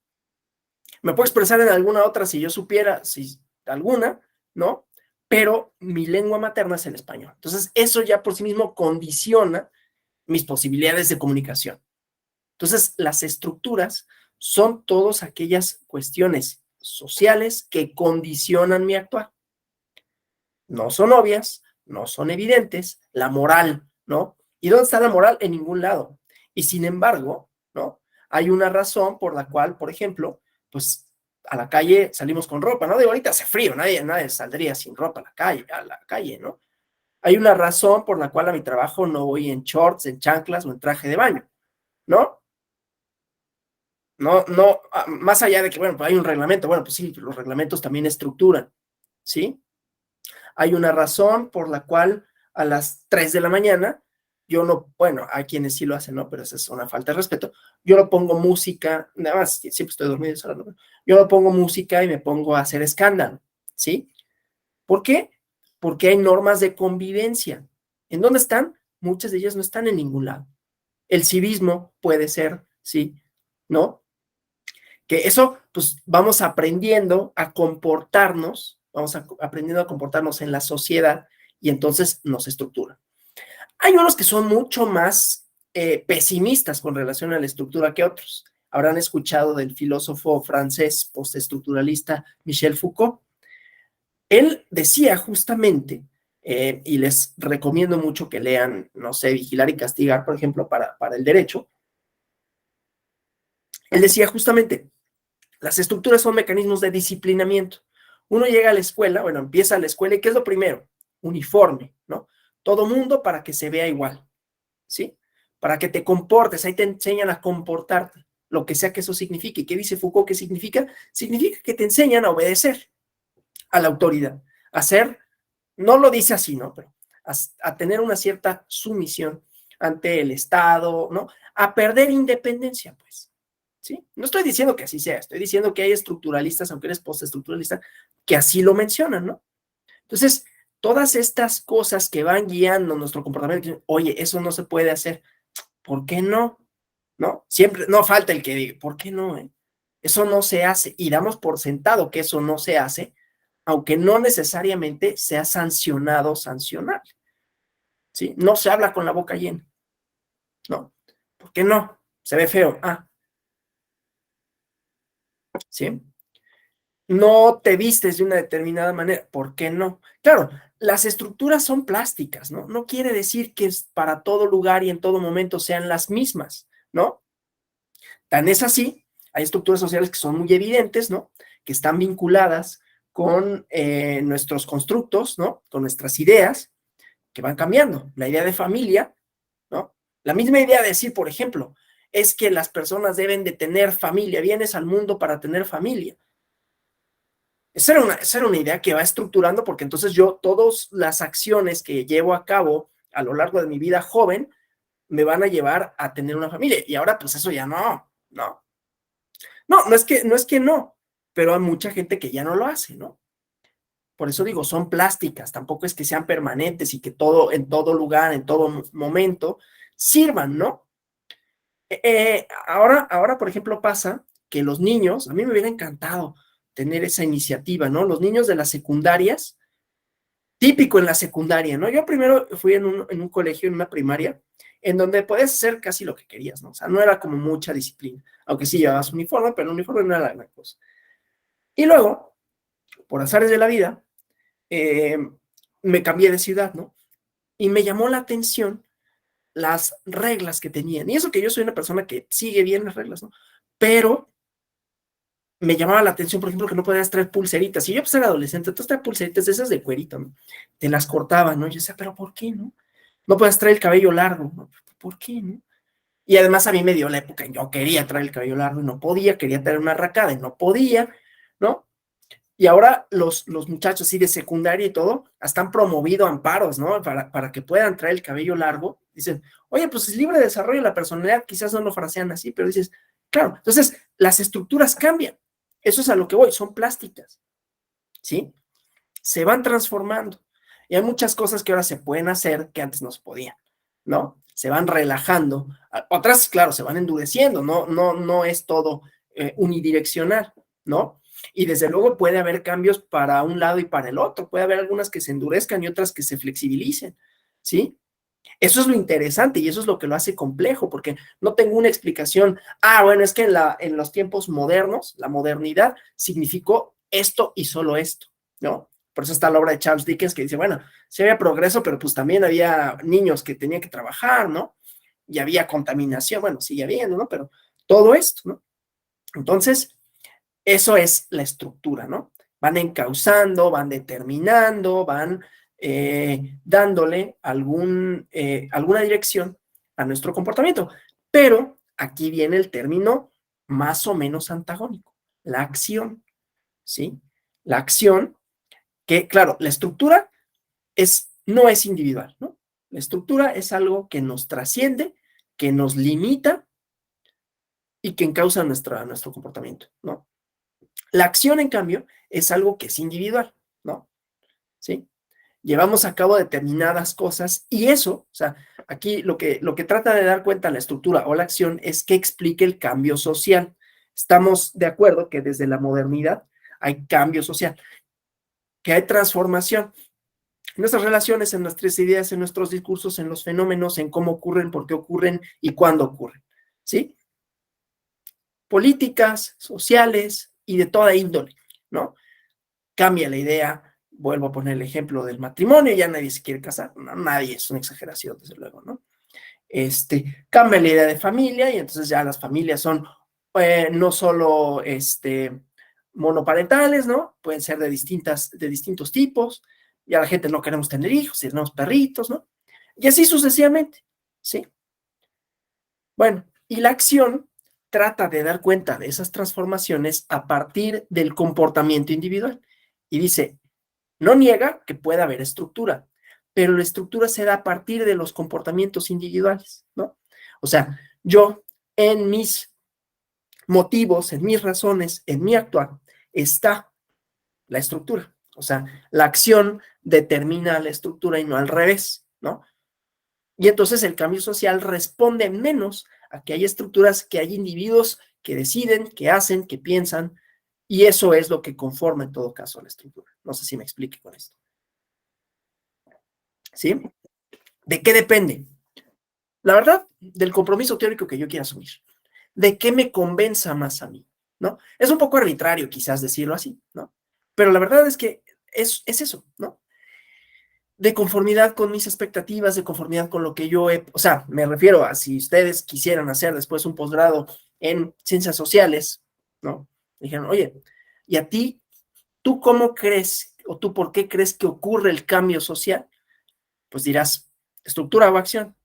Me puedo expresar en alguna otra si yo supiera, si alguna, ¿no? Pero mi lengua materna es el español. Entonces, eso ya por sí mismo condiciona mis posibilidades de comunicación. Entonces, las estructuras son todas aquellas cuestiones sociales que condicionan mi actuar. No son obvias, no son evidentes, la moral, ¿no? ¿Y dónde está la moral? En ningún lado. Y sin embargo, ¿no? Hay una razón por la cual, por ejemplo, pues a la calle salimos con ropa, ¿no? De ahorita hace frío, nadie saldría sin ropa a la calle, ¿no? Hay una razón por la cual a mi trabajo no voy en shorts, en chanclas o en traje de baño, ¿no? No, más allá de que, bueno, pues hay un reglamento, bueno, pues sí, los reglamentos también estructuran, ¿sí? Hay una razón por la cual a las 3 de la mañana, yo no, bueno, hay quienes sí lo hacen, ¿no? Pero esa es una falta de respeto. Yo no pongo música, nada más, siempre estoy dormido, ¿no? Yo no pongo música y me pongo a hacer escándalo, ¿sí? ¿Por qué? Porque hay normas de convivencia. ¿En dónde están? Muchas de ellas no están en ningún lado. El civismo puede ser, ¿sí? ¿No? Que eso, pues vamos aprendiendo a comportarnos, aprendiendo a comportarnos en la sociedad y entonces nos estructura. Hay unos que son mucho más pesimistas con relación a la estructura que otros. Habrán escuchado del filósofo francés postestructuralista Michel Foucault. Él decía justamente, y les recomiendo mucho que lean, no sé, Vigilar y Castigar, por ejemplo, para el derecho. Él decía justamente, las estructuras son mecanismos de disciplinamiento. Uno llega a la escuela, bueno, empieza la escuela y ¿qué es lo primero? Uniforme, ¿no? Todo mundo para que se vea igual, ¿sí? Para que te comportes, ahí te enseñan a comportarte, lo que sea que eso signifique. ¿Qué dice Foucault que significa? Significa que te enseñan a obedecer a la autoridad, a ser, no lo dice así, ¿no? Pero a tener una cierta sumisión ante el Estado, ¿no? A perder independencia, pues. ¿Sí? No estoy diciendo que así sea, estoy diciendo que hay estructuralistas, aunque eres postestructuralista, que así lo mencionan, ¿no? Entonces, todas estas cosas que van guiando nuestro comportamiento, oye, eso no se puede hacer, ¿por qué no? ¿No? Siempre, no falta el que diga, ¿por qué no? Eso no se hace y damos por sentado que eso no se hace, aunque no necesariamente sea sancionado o sancionable, ¿sí? No se habla con la boca llena, ¿no? ¿Por qué no? Se ve feo, ¿sí? No te vistes de una determinada manera, ¿por qué no? Claro, las estructuras son plásticas, ¿no? No quiere decir que para todo lugar y en todo momento sean las mismas, ¿no? Tan es así, hay estructuras sociales que son muy evidentes, ¿no? Que están vinculadas con nuestros constructos, ¿no? Con nuestras ideas, que van cambiando. La idea de familia, ¿no? La misma idea de decir, por ejemplo, es que las personas deben de tener familia, vienes al mundo para tener familia. Esa era una idea que va estructurando porque entonces yo todas las acciones que llevo a cabo a lo largo de mi vida joven me van a llevar a tener una familia. Y ahora pues eso ya no. No es que no, pero hay mucha gente que ya no lo hace, ¿no? Por eso digo, son plásticas, tampoco es que sean permanentes y que todo, en todo lugar, en todo momento, sirvan, ¿no? Ahora, por ejemplo, pasa que los niños, a mí me hubiera encantado tener esa iniciativa, ¿no? Los niños de las secundarias, típico en la secundaria, ¿no? Yo primero fui en un colegio, en una primaria, en donde podías hacer casi lo que querías, ¿no? O sea, no era como mucha disciplina, aunque sí llevabas uniforme, pero el uniforme no era la gran cosa. Y luego, por azares de la vida, eh, me cambié de ciudad, ¿no? Y me llamó la atención las reglas que tenían. Y eso que yo soy una persona que sigue bien las reglas, ¿no? Pero me llamaba la atención, por ejemplo, que no podías traer pulseritas. Si yo pues era adolescente, entonces traía pulseritas de esas de cuerito, ¿no? Te las cortaban, ¿no? Yo decía, pero ¿por qué, no? No puedes traer el cabello largo, ¿no? ¿Por qué, no? Y además a mí me dio la época en que yo quería traer el cabello largo y no podía, quería tener una arracada y no podía, ¿no? Y ahora los muchachos así de secundaria y todo, hasta han promovido amparos, ¿no? Para que puedan traer el cabello largo. Dicen, oye, pues es libre desarrollo de la personalidad, quizás no lo frasean así, pero dices, claro, entonces las estructuras cambian. Eso es a lo que voy, son plásticas, ¿sí? Se van transformando. Y hay muchas cosas que ahora se pueden hacer que antes no se podían, ¿no? Se van relajando. Otras, claro, se van endureciendo, no es todo unidireccional, ¿no? Y desde luego puede haber cambios para un lado y para el otro. Puede haber algunas que se endurezcan y otras que se flexibilicen, ¿sí? Eso es lo interesante y eso es lo que lo hace complejo, porque no tengo una explicación. Bueno, es que en los tiempos modernos, la modernidad significó esto y solo esto, ¿no? Por eso está la obra de Charles Dickens que dice, bueno, sí había progreso, pero pues también había niños que tenían que trabajar, ¿no? Y había contaminación, bueno, sigue habiendo, ¿no? Pero todo esto, ¿no? Entonces, eso es la estructura, ¿no? Van encauzando, van determinando, van dándole alguna dirección a nuestro comportamiento. Pero aquí viene el término más o menos antagónico, la acción, ¿sí? La acción, que claro, la estructura no es individual, ¿no? La estructura es algo que nos trasciende, que nos limita y que encausa nuestro comportamiento, ¿no? La acción, en cambio, es algo que es individual, ¿no? ¿Sí? Llevamos a cabo determinadas cosas y eso, o sea, aquí lo que trata de dar cuenta la estructura o la acción es que explique el cambio social. Estamos de acuerdo que desde la modernidad hay cambio social, que hay transformación en nuestras relaciones, en nuestras ideas, en nuestros discursos, en los fenómenos, en cómo ocurren, por qué ocurren y cuándo ocurren, ¿sí? Políticas, sociales y de toda índole, ¿no? Cambia la idea, vuelvo a poner el ejemplo del matrimonio, ya nadie se quiere casar, no, nadie, es una exageración, desde luego, ¿no? Cambia la idea de familia y entonces ya las familias son no solo monoparentales, ¿no? Pueden ser de distintos tipos, ya la gente no queremos tener hijos, tenemos perritos, ¿no? Y así sucesivamente, ¿sí? Bueno, y la acción trata de dar cuenta de esas transformaciones a partir del comportamiento individual. Y dice, no niega que pueda haber estructura, pero la estructura se da a partir de los comportamientos individuales, ¿no? O sea, yo en mis motivos, en mis razones, en mi actuar, está la estructura. O sea, la acción determina la estructura y no al revés, ¿no? Y entonces el cambio social responde menos a que hay estructuras, que hay individuos que deciden, que hacen, que piensan, y eso es lo que conforma en todo caso la estructura. No sé si me explique con esto. ¿Sí? ¿De qué depende? La verdad, del compromiso teórico que yo quiera asumir. ¿De qué me convenza más a mí? ¿No? Es un poco arbitrario quizás decirlo así, ¿no? Pero la verdad es que es eso, ¿no? De conformidad con mis expectativas, de conformidad con lo que o sea, me refiero a si ustedes quisieran hacer después un posgrado en ciencias sociales, ¿no? Dijeron, oye, ¿y a ti, tú cómo crees o tú por qué crees que ocurre el cambio social? Pues dirás, estructura o acción,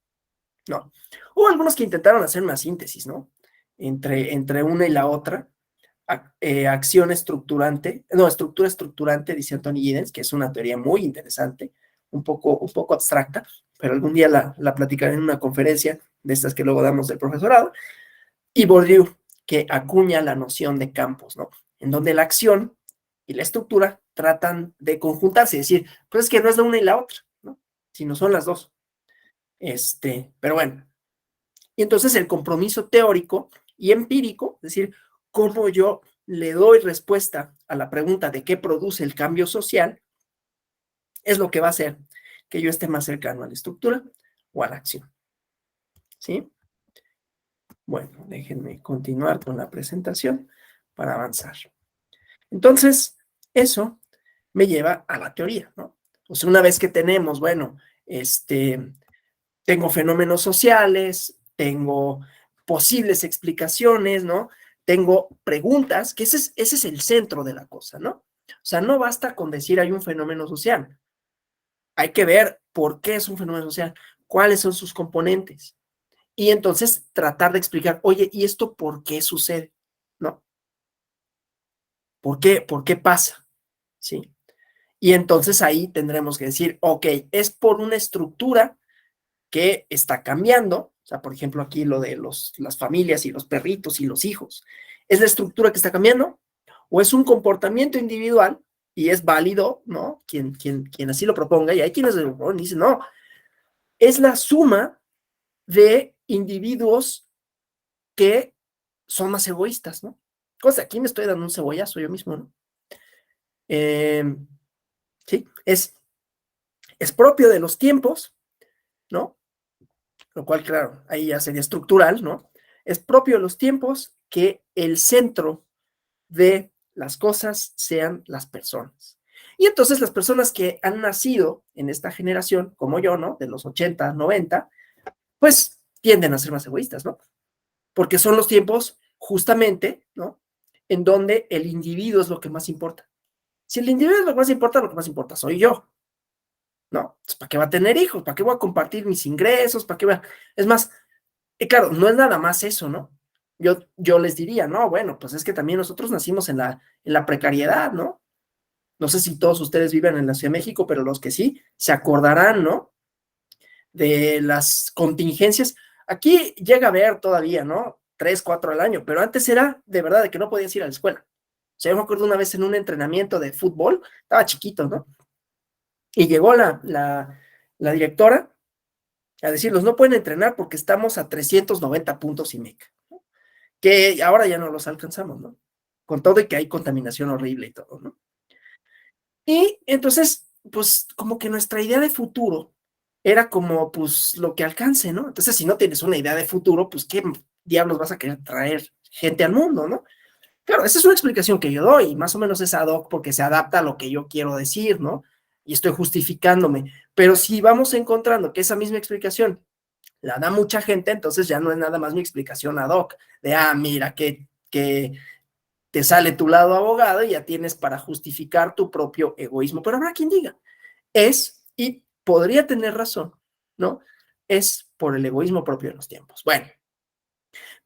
¿no? Hubo algunos que intentaron hacer una síntesis, ¿no? Entre una y la otra, acción estructurante, no, estructura estructurante, dice Anthony Giddens, que es una teoría muy interesante, un poco abstracta, pero algún día la platicaré en una conferencia de estas que luego damos del profesorado, y Bourdieu, que acuña la noción de campos, ¿no? En donde la acción y la estructura tratan de conjuntarse, es decir, pues es que no es la una y la otra, ¿no? Sino son las dos. Pero bueno, y entonces el compromiso teórico y empírico, es decir, cómo yo le doy respuesta a la pregunta de qué produce el cambio social, es lo que va a hacer que yo esté más cercano a la estructura o a la acción. ¿sí? Bueno, déjenme continuar con la presentación para avanzar. Entonces, eso me lleva a la teoría, ¿no? O sea, una vez que tenemos, bueno, tengo fenómenos sociales, tengo posibles explicaciones, ¿no? Tengo preguntas, que ese es el centro de la cosa, ¿no? O sea, no basta con decir hay un fenómeno social. Hay que ver por qué es un fenómeno social, cuáles son sus componentes. Y entonces tratar de explicar, oye, ¿y esto por qué sucede? ¿No? ¿Por qué pasa? ¿Sí? Y entonces ahí tendremos que decir, ok, es por una estructura que está cambiando, o sea, por ejemplo, aquí lo de las familias y los perritos y los hijos, ¿es la estructura que está cambiando? ¿O es un comportamiento individual y es válido, ¿no? Quien así lo proponga, y hay quienes dicen, no, es la suma de individuos que son más egoístas, ¿no? Cosa, aquí me estoy dando un cebollazo yo mismo, ¿no? Sí, es propio de los tiempos, ¿no? Lo cual, claro, ahí ya sería estructural, ¿no? Es propio de los tiempos que el centro de las cosas sean las personas. Y entonces las personas que han nacido en esta generación, como yo, ¿no? De los 80, 90, pues tienden a ser más egoístas, ¿no? Porque son los tiempos justamente, ¿no? En donde el individuo es lo que más importa. Si el individuo es lo que más importa soy yo, ¿no? Pues, ¿para qué va a tener hijos? ¿Para qué voy a compartir mis ingresos? ¿Para qué va? Es más, claro, no es nada más eso, ¿no? Yo les diría, no, bueno, pues es que también nosotros nacimos en la precariedad, ¿no? No sé si todos ustedes viven en la Ciudad de México, pero los que sí, se acordarán, ¿no? De las contingencias. Aquí llega a haber todavía, ¿no? 3, 4 al año, pero antes era de verdad de que no podías ir a la escuela. O sea, yo me acuerdo una vez en un entrenamiento de fútbol, estaba chiquito, ¿no? Y llegó la directora a decirnos, no pueden entrenar porque estamos a 390 puntos y meca, que ahora ya no los alcanzamos, ¿no? Con todo y que hay contaminación horrible y todo, ¿no? Y entonces, pues como que nuestra idea de futuro era como, pues, lo que alcance, ¿no? Entonces, si no tienes una idea de futuro, pues, ¿qué diablos vas a querer traer gente al mundo, ¿no? Claro, esa es una explicación que yo doy, más o menos es ad hoc porque se adapta a lo que yo quiero decir, ¿no? Y estoy justificándome. Pero si vamos encontrando que esa misma explicación la da mucha gente, entonces ya no es nada más mi explicación ad hoc, de, mira, que te sale tu lado abogado y ya tienes para justificar tu propio egoísmo. Pero habrá quien diga, y podría tener razón, ¿no? Es por el egoísmo propio de los tiempos. Bueno,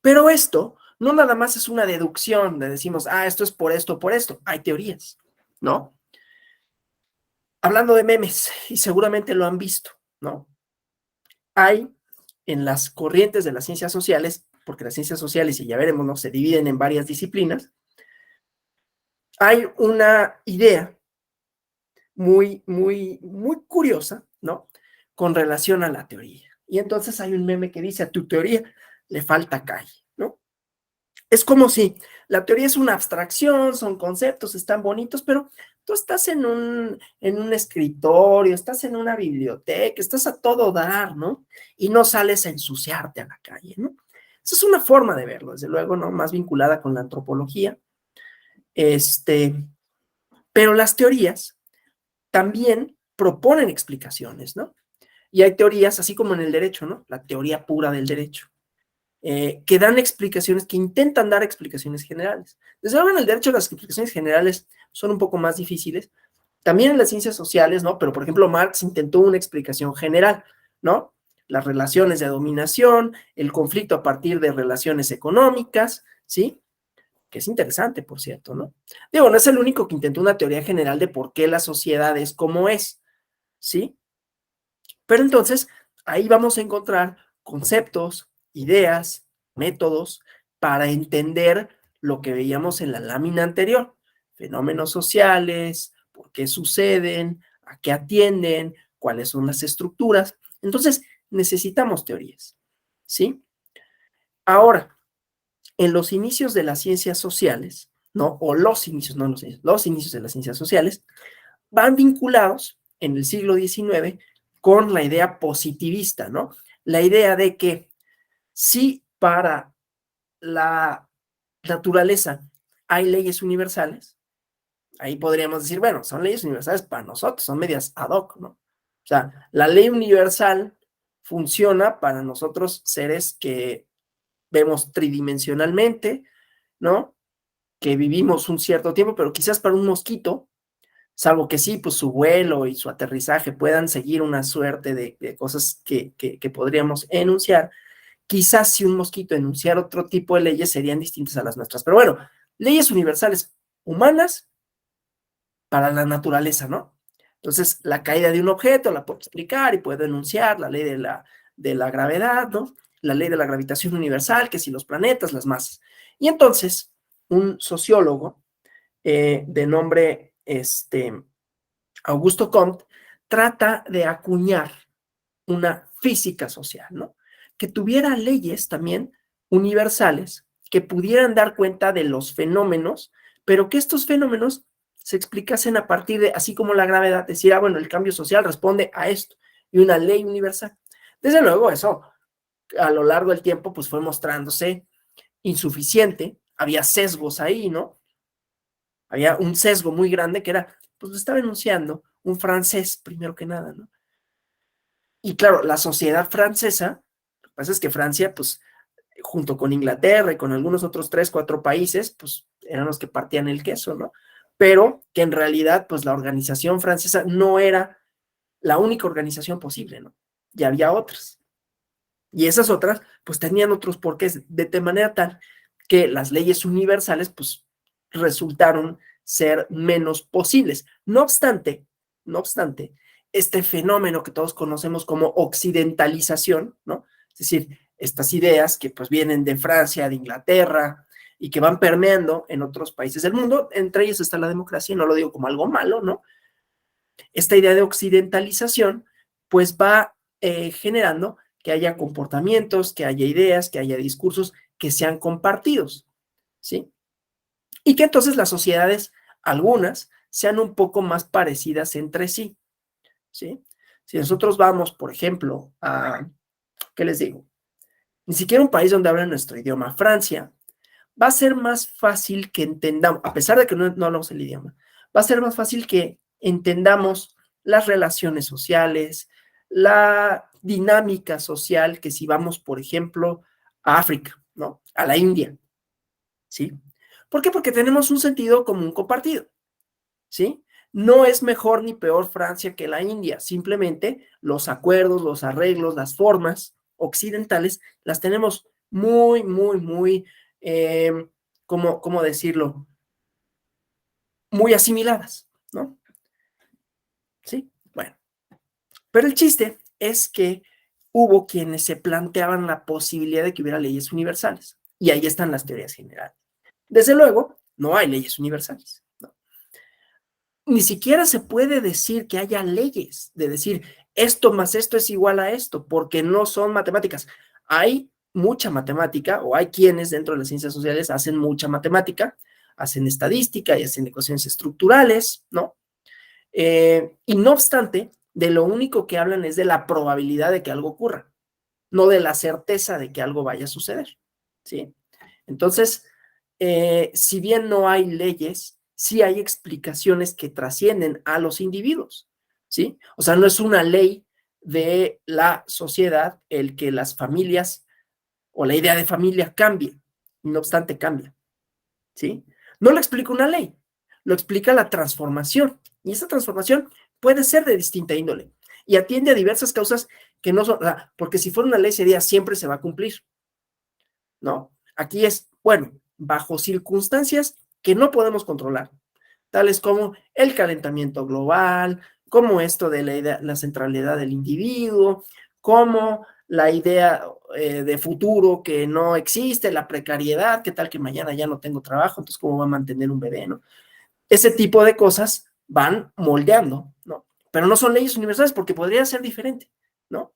pero esto no nada más es una deducción de decimos, esto es por esto. Hay teorías, ¿no? Hablando de memes, y seguramente lo han visto, ¿no? Hay en las corrientes de las ciencias sociales, porque las ciencias sociales, y ya veremos, ¿no? Se dividen en varias disciplinas, hay una idea muy, muy, muy curiosa, ¿no? Con relación a la teoría. Y entonces hay un meme que dice, a tu teoría le falta calle, ¿no? Es como si la teoría es una abstracción, son conceptos, están bonitos, pero tú estás en un escritorio, estás en una biblioteca, estás a todo dar, ¿no? Y no sales a ensuciarte a la calle, ¿no? Esa es una forma de verlo, desde luego, ¿no? Más vinculada con la antropología. Pero las teorías también proponen explicaciones, ¿no? Y hay teorías, así como en el derecho, ¿no? La teoría pura del derecho, que dan explicaciones, que intentan dar explicaciones generales. Desde luego en el derecho las explicaciones generales son un poco más difíciles, también en las ciencias sociales, ¿no? Pero, por ejemplo, Marx intentó una explicación general, ¿no? Las relaciones de dominación, el conflicto a partir de relaciones económicas, ¿sí? Que es interesante, por cierto, ¿no? Digo, no es el único que intentó una teoría general de por qué la sociedad es como es, ¿sí? Pero entonces, ahí vamos a encontrar conceptos, ideas, métodos para entender lo que veíamos en la lámina anterior, fenómenos sociales, por qué suceden, a qué atienden, cuáles son las estructuras. Entonces, necesitamos teorías, ¿sí? Ahora, en los inicios de las ciencias sociales, ¿no? O los inicios, no los inicios de las ciencias sociales, van vinculados en el siglo XIX con la idea positivista, ¿no? La idea de que si para la naturaleza hay leyes universales, ahí podríamos decir, bueno, son leyes universales para nosotros, son medias ad hoc, ¿no? O sea, la ley universal funciona para nosotros seres que vemos tridimensionalmente, ¿no? Que vivimos un cierto tiempo, pero quizás para un mosquito, salvo que sí, pues su vuelo y su aterrizaje puedan seguir una suerte de cosas que podríamos enunciar, quizás si un mosquito enunciara otro tipo de leyes serían distintas a las nuestras. Pero bueno, leyes universales humanas para la naturaleza, ¿no? Entonces, la caída de un objeto la puedo explicar y puedo enunciar la ley de la gravedad, ¿no? La ley de la gravitación universal, que si los planetas, las masas. Y entonces, un sociólogo de nombre Augusto Comte trata de acuñar una física social, ¿no? Que tuviera leyes también universales que pudieran dar cuenta de los fenómenos, pero que estos fenómenos se explicasen a partir de, así como la gravedad, decir, bueno, el cambio social responde a esto, y una ley universal. Desde luego, eso a lo largo del tiempo, pues fue mostrándose insuficiente, había sesgos ahí, ¿no? Había un sesgo muy grande que era, pues lo estaba enunciando un francés, primero que nada, ¿no? Y claro, la sociedad francesa, lo que pasa es que Francia, pues, junto con Inglaterra y con algunos otros 3, 4 países, pues, eran los que partían el queso, ¿no? Pero que en realidad, pues, la organización francesa no era la única organización posible, ¿no? Y había otras. Y esas otras, pues, tenían otros porqués, de manera tal que las leyes universales, pues, resultaron ser menos posibles. No obstante, este fenómeno que todos conocemos como occidentalización, ¿no? Es decir, estas ideas que pues vienen de Francia, de Inglaterra y que van permeando en otros países del mundo, entre ellos está la democracia, y no lo digo como algo malo, ¿no? Esta idea de occidentalización pues va generando que haya comportamientos, que haya ideas, que haya discursos que sean compartidos, ¿sí? Y que entonces las sociedades, algunas, sean un poco más parecidas entre sí, ¿sí? Si nosotros vamos, por ejemplo, ¿qué les digo? Ni siquiera un país donde hablan nuestro idioma, Francia, va a ser más fácil que entendamos, a pesar de que no hablamos el idioma, va a ser más fácil que entendamos las relaciones sociales, la dinámica social, que si vamos, por ejemplo, a África, ¿no? A la India, ¿sí? ¿Por qué? Porque tenemos un sentido común compartido, ¿sí? No es mejor ni peor Francia que la India, simplemente los acuerdos, los arreglos, las formas occidentales las tenemos muy, muy, muy, ¿cómo decirlo? Muy asimiladas, ¿no? Sí, bueno. Pero el chiste es que hubo quienes se planteaban la posibilidad de que hubiera leyes universales. Y ahí están las teorías generales. Desde luego, no hay leyes universales, ¿no? Ni siquiera se puede decir que haya leyes, de decir esto más esto es igual a esto, porque no son matemáticas. Hay mucha matemática, o hay quienes dentro de las ciencias sociales hacen mucha matemática, hacen estadística y hacen ecuaciones estructurales, ¿no? Y no obstante, de lo único que hablan es de la probabilidad de que algo ocurra, no de la certeza de que algo vaya a suceder, ¿sí? Entonces, si bien no hay leyes, sí hay explicaciones que trascienden a los individuos, ¿sí? O sea, no es una ley de la sociedad el que las familias o la idea de familia cambie, no obstante cambia, ¿sí? No lo explica una ley, lo explica la transformación, y esa transformación puede ser de distinta índole y atiende a diversas causas que no son, o sea, porque si fuera una ley sería siempre se va a cumplir, ¿no? Aquí es, bueno, bajo circunstancias que no podemos controlar, tales como el calentamiento global, como esto de la centralidad del individuo, como la idea de futuro que no existe, la precariedad, qué tal que mañana ya no tengo trabajo, entonces cómo va a mantener un bebé, ¿no? Ese tipo de cosas van moldeando, ¿no? Pero no son leyes universales porque podría ser diferente, ¿no?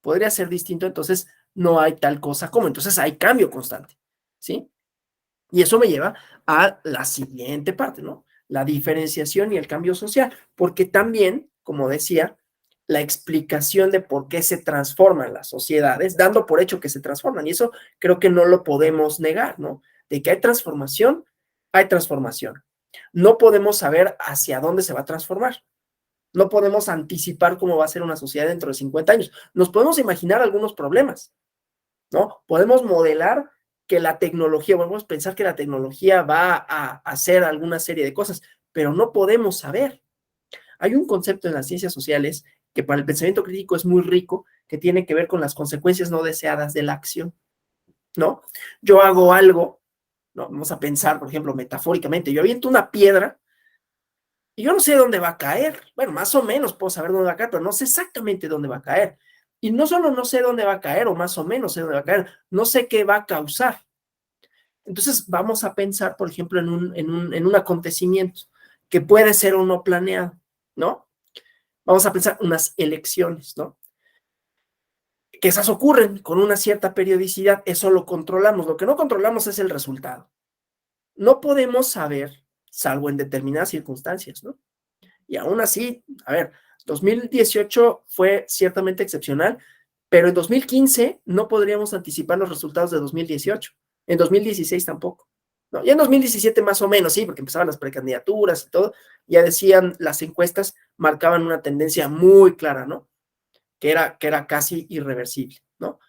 Podría ser distinto, entonces no hay tal cosa como, entonces hay cambio constante, ¿sí? Y eso me lleva a la siguiente parte, ¿no? La diferenciación y el cambio social, porque también, como decía, la explicación de por qué se transforman las sociedades, dando por hecho que se transforman. Y eso creo que no lo podemos negar, ¿no? De que hay transformación, hay transformación. No podemos saber hacia dónde se va a transformar. No podemos anticipar cómo va a ser una sociedad dentro de 50 años. Nos podemos imaginar algunos problemas, ¿no? Podemos modelar que la tecnología, podemos pensar que la tecnología va a hacer alguna serie de cosas, pero no podemos saber. Hay un concepto en las ciencias sociales que para el pensamiento crítico es muy rico, que tiene que ver con las consecuencias no deseadas de la acción, ¿no? Yo hago algo, ¿no? Vamos a pensar, por ejemplo, metafóricamente, yo aviento una piedra y yo no sé dónde va a caer. Bueno, más o menos puedo saber dónde va a caer, pero no sé exactamente dónde va a caer. Y no solo no sé dónde va a caer, o más o menos sé dónde va a caer, no sé qué va a causar. Entonces vamos a pensar, por ejemplo, en un acontecimiento que puede ser o no planeado, ¿no? Vamos a pensar unas elecciones, ¿no? Que esas ocurren con una cierta periodicidad, eso lo controlamos. Lo que no controlamos es el resultado. No podemos saber, salvo en determinadas circunstancias, ¿no? Y aún así, a ver, 2018 fue ciertamente excepcional, pero en 2015 no podríamos anticipar los resultados de 2018, en 2016 tampoco. ¿No? Ya en 2017 más o menos, sí, porque empezaban las precandidaturas y todo, ya decían, las encuestas marcaban una tendencia muy clara, ¿no? Que era casi irreversible, ¿no?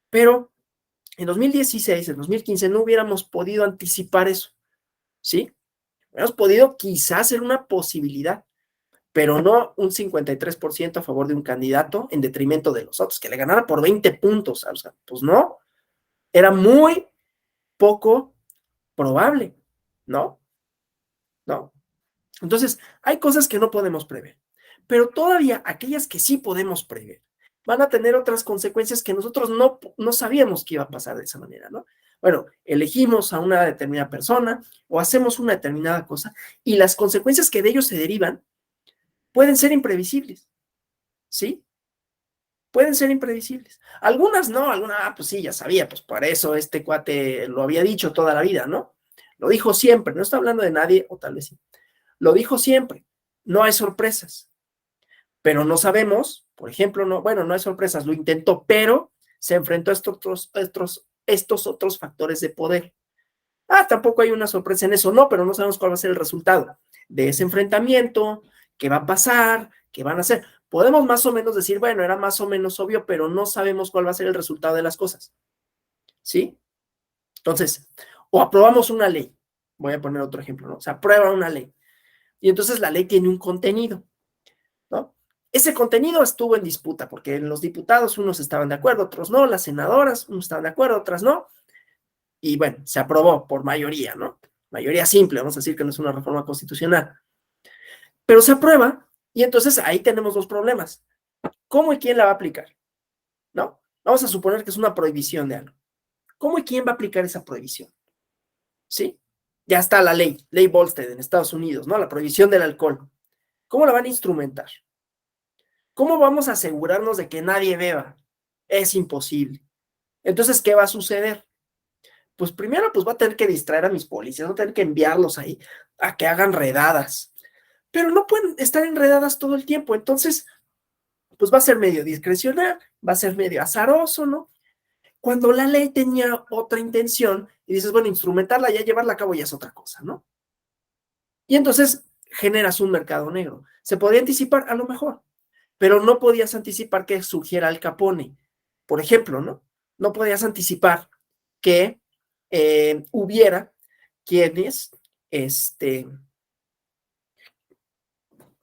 Pero en 2016, en 2015 no hubiéramos podido anticipar eso, ¿sí? Hubiéramos podido quizás ser una posibilidad, pero no un 53% a favor de un candidato en detrimento de los otros, que le ganara por 20 puntos, o sea, pues no, era muy poco probable, ¿no? ¿No? Entonces, hay cosas que no podemos prever, pero todavía aquellas que sí podemos prever van a tener otras consecuencias que nosotros no sabíamos que iba a pasar de esa manera, ¿no? Bueno, elegimos a una determinada persona o hacemos una determinada cosa y las consecuencias que de ello se derivan pueden ser imprevisibles, ¿sí? Pueden ser imprevisibles. Algunas no, algunas, pues sí, ya sabía, pues por eso este cuate lo había dicho toda la vida, ¿no? Lo dijo siempre, no está hablando de nadie, o tal vez sí. Lo dijo siempre, no hay sorpresas, pero no sabemos, por ejemplo, no, bueno, no hay sorpresas, lo intentó, pero se enfrentó a estos otros factores de poder. Ah, tampoco hay una sorpresa en eso, no, pero no sabemos cuál va a ser el resultado de ese enfrentamiento, qué va a pasar, qué van a hacer. Podemos más o menos decir, bueno, era más o menos obvio, pero no sabemos cuál va a ser el resultado de las cosas, ¿sí? Entonces, o aprobamos una ley, voy a poner otro ejemplo, ¿no? O sea, aprueba una ley, y entonces la ley tiene un contenido, ¿no? Ese contenido estuvo en disputa, porque los diputados, unos estaban de acuerdo, otros no, las senadoras, unos estaban de acuerdo, otras no, y bueno, se aprobó por mayoría, ¿no? Mayoría simple, vamos a decir que no es una reforma constitucional. Pero se aprueba y entonces ahí tenemos dos problemas. ¿Cómo y quién la va a aplicar? ¿No? Vamos a suponer que es una prohibición de algo. ¿Cómo y quién va a aplicar esa prohibición? ¿Sí? Ya está la ley Volstead en Estados Unidos, ¿no? La prohibición del alcohol. ¿Cómo la van a instrumentar? ¿Cómo vamos a asegurarnos de que nadie beba? Es imposible. Entonces, ¿qué va a suceder? Pues primero, pues va a tener que distraer a mis policías, va a tener que enviarlos ahí a que hagan redadas. Pero no pueden estar enredadas todo el tiempo, entonces, pues va a ser medio discrecional, va a ser medio azaroso, ¿no? Cuando la ley tenía otra intención, y dices, bueno, instrumentarla, ya llevarla a cabo ya es otra cosa, ¿no? Y entonces generas un mercado negro. ¿Se podía anticipar? A lo mejor, pero no podías anticipar que surgiera Al Capone, por ejemplo, ¿no? No podías anticipar que hubiera quienes,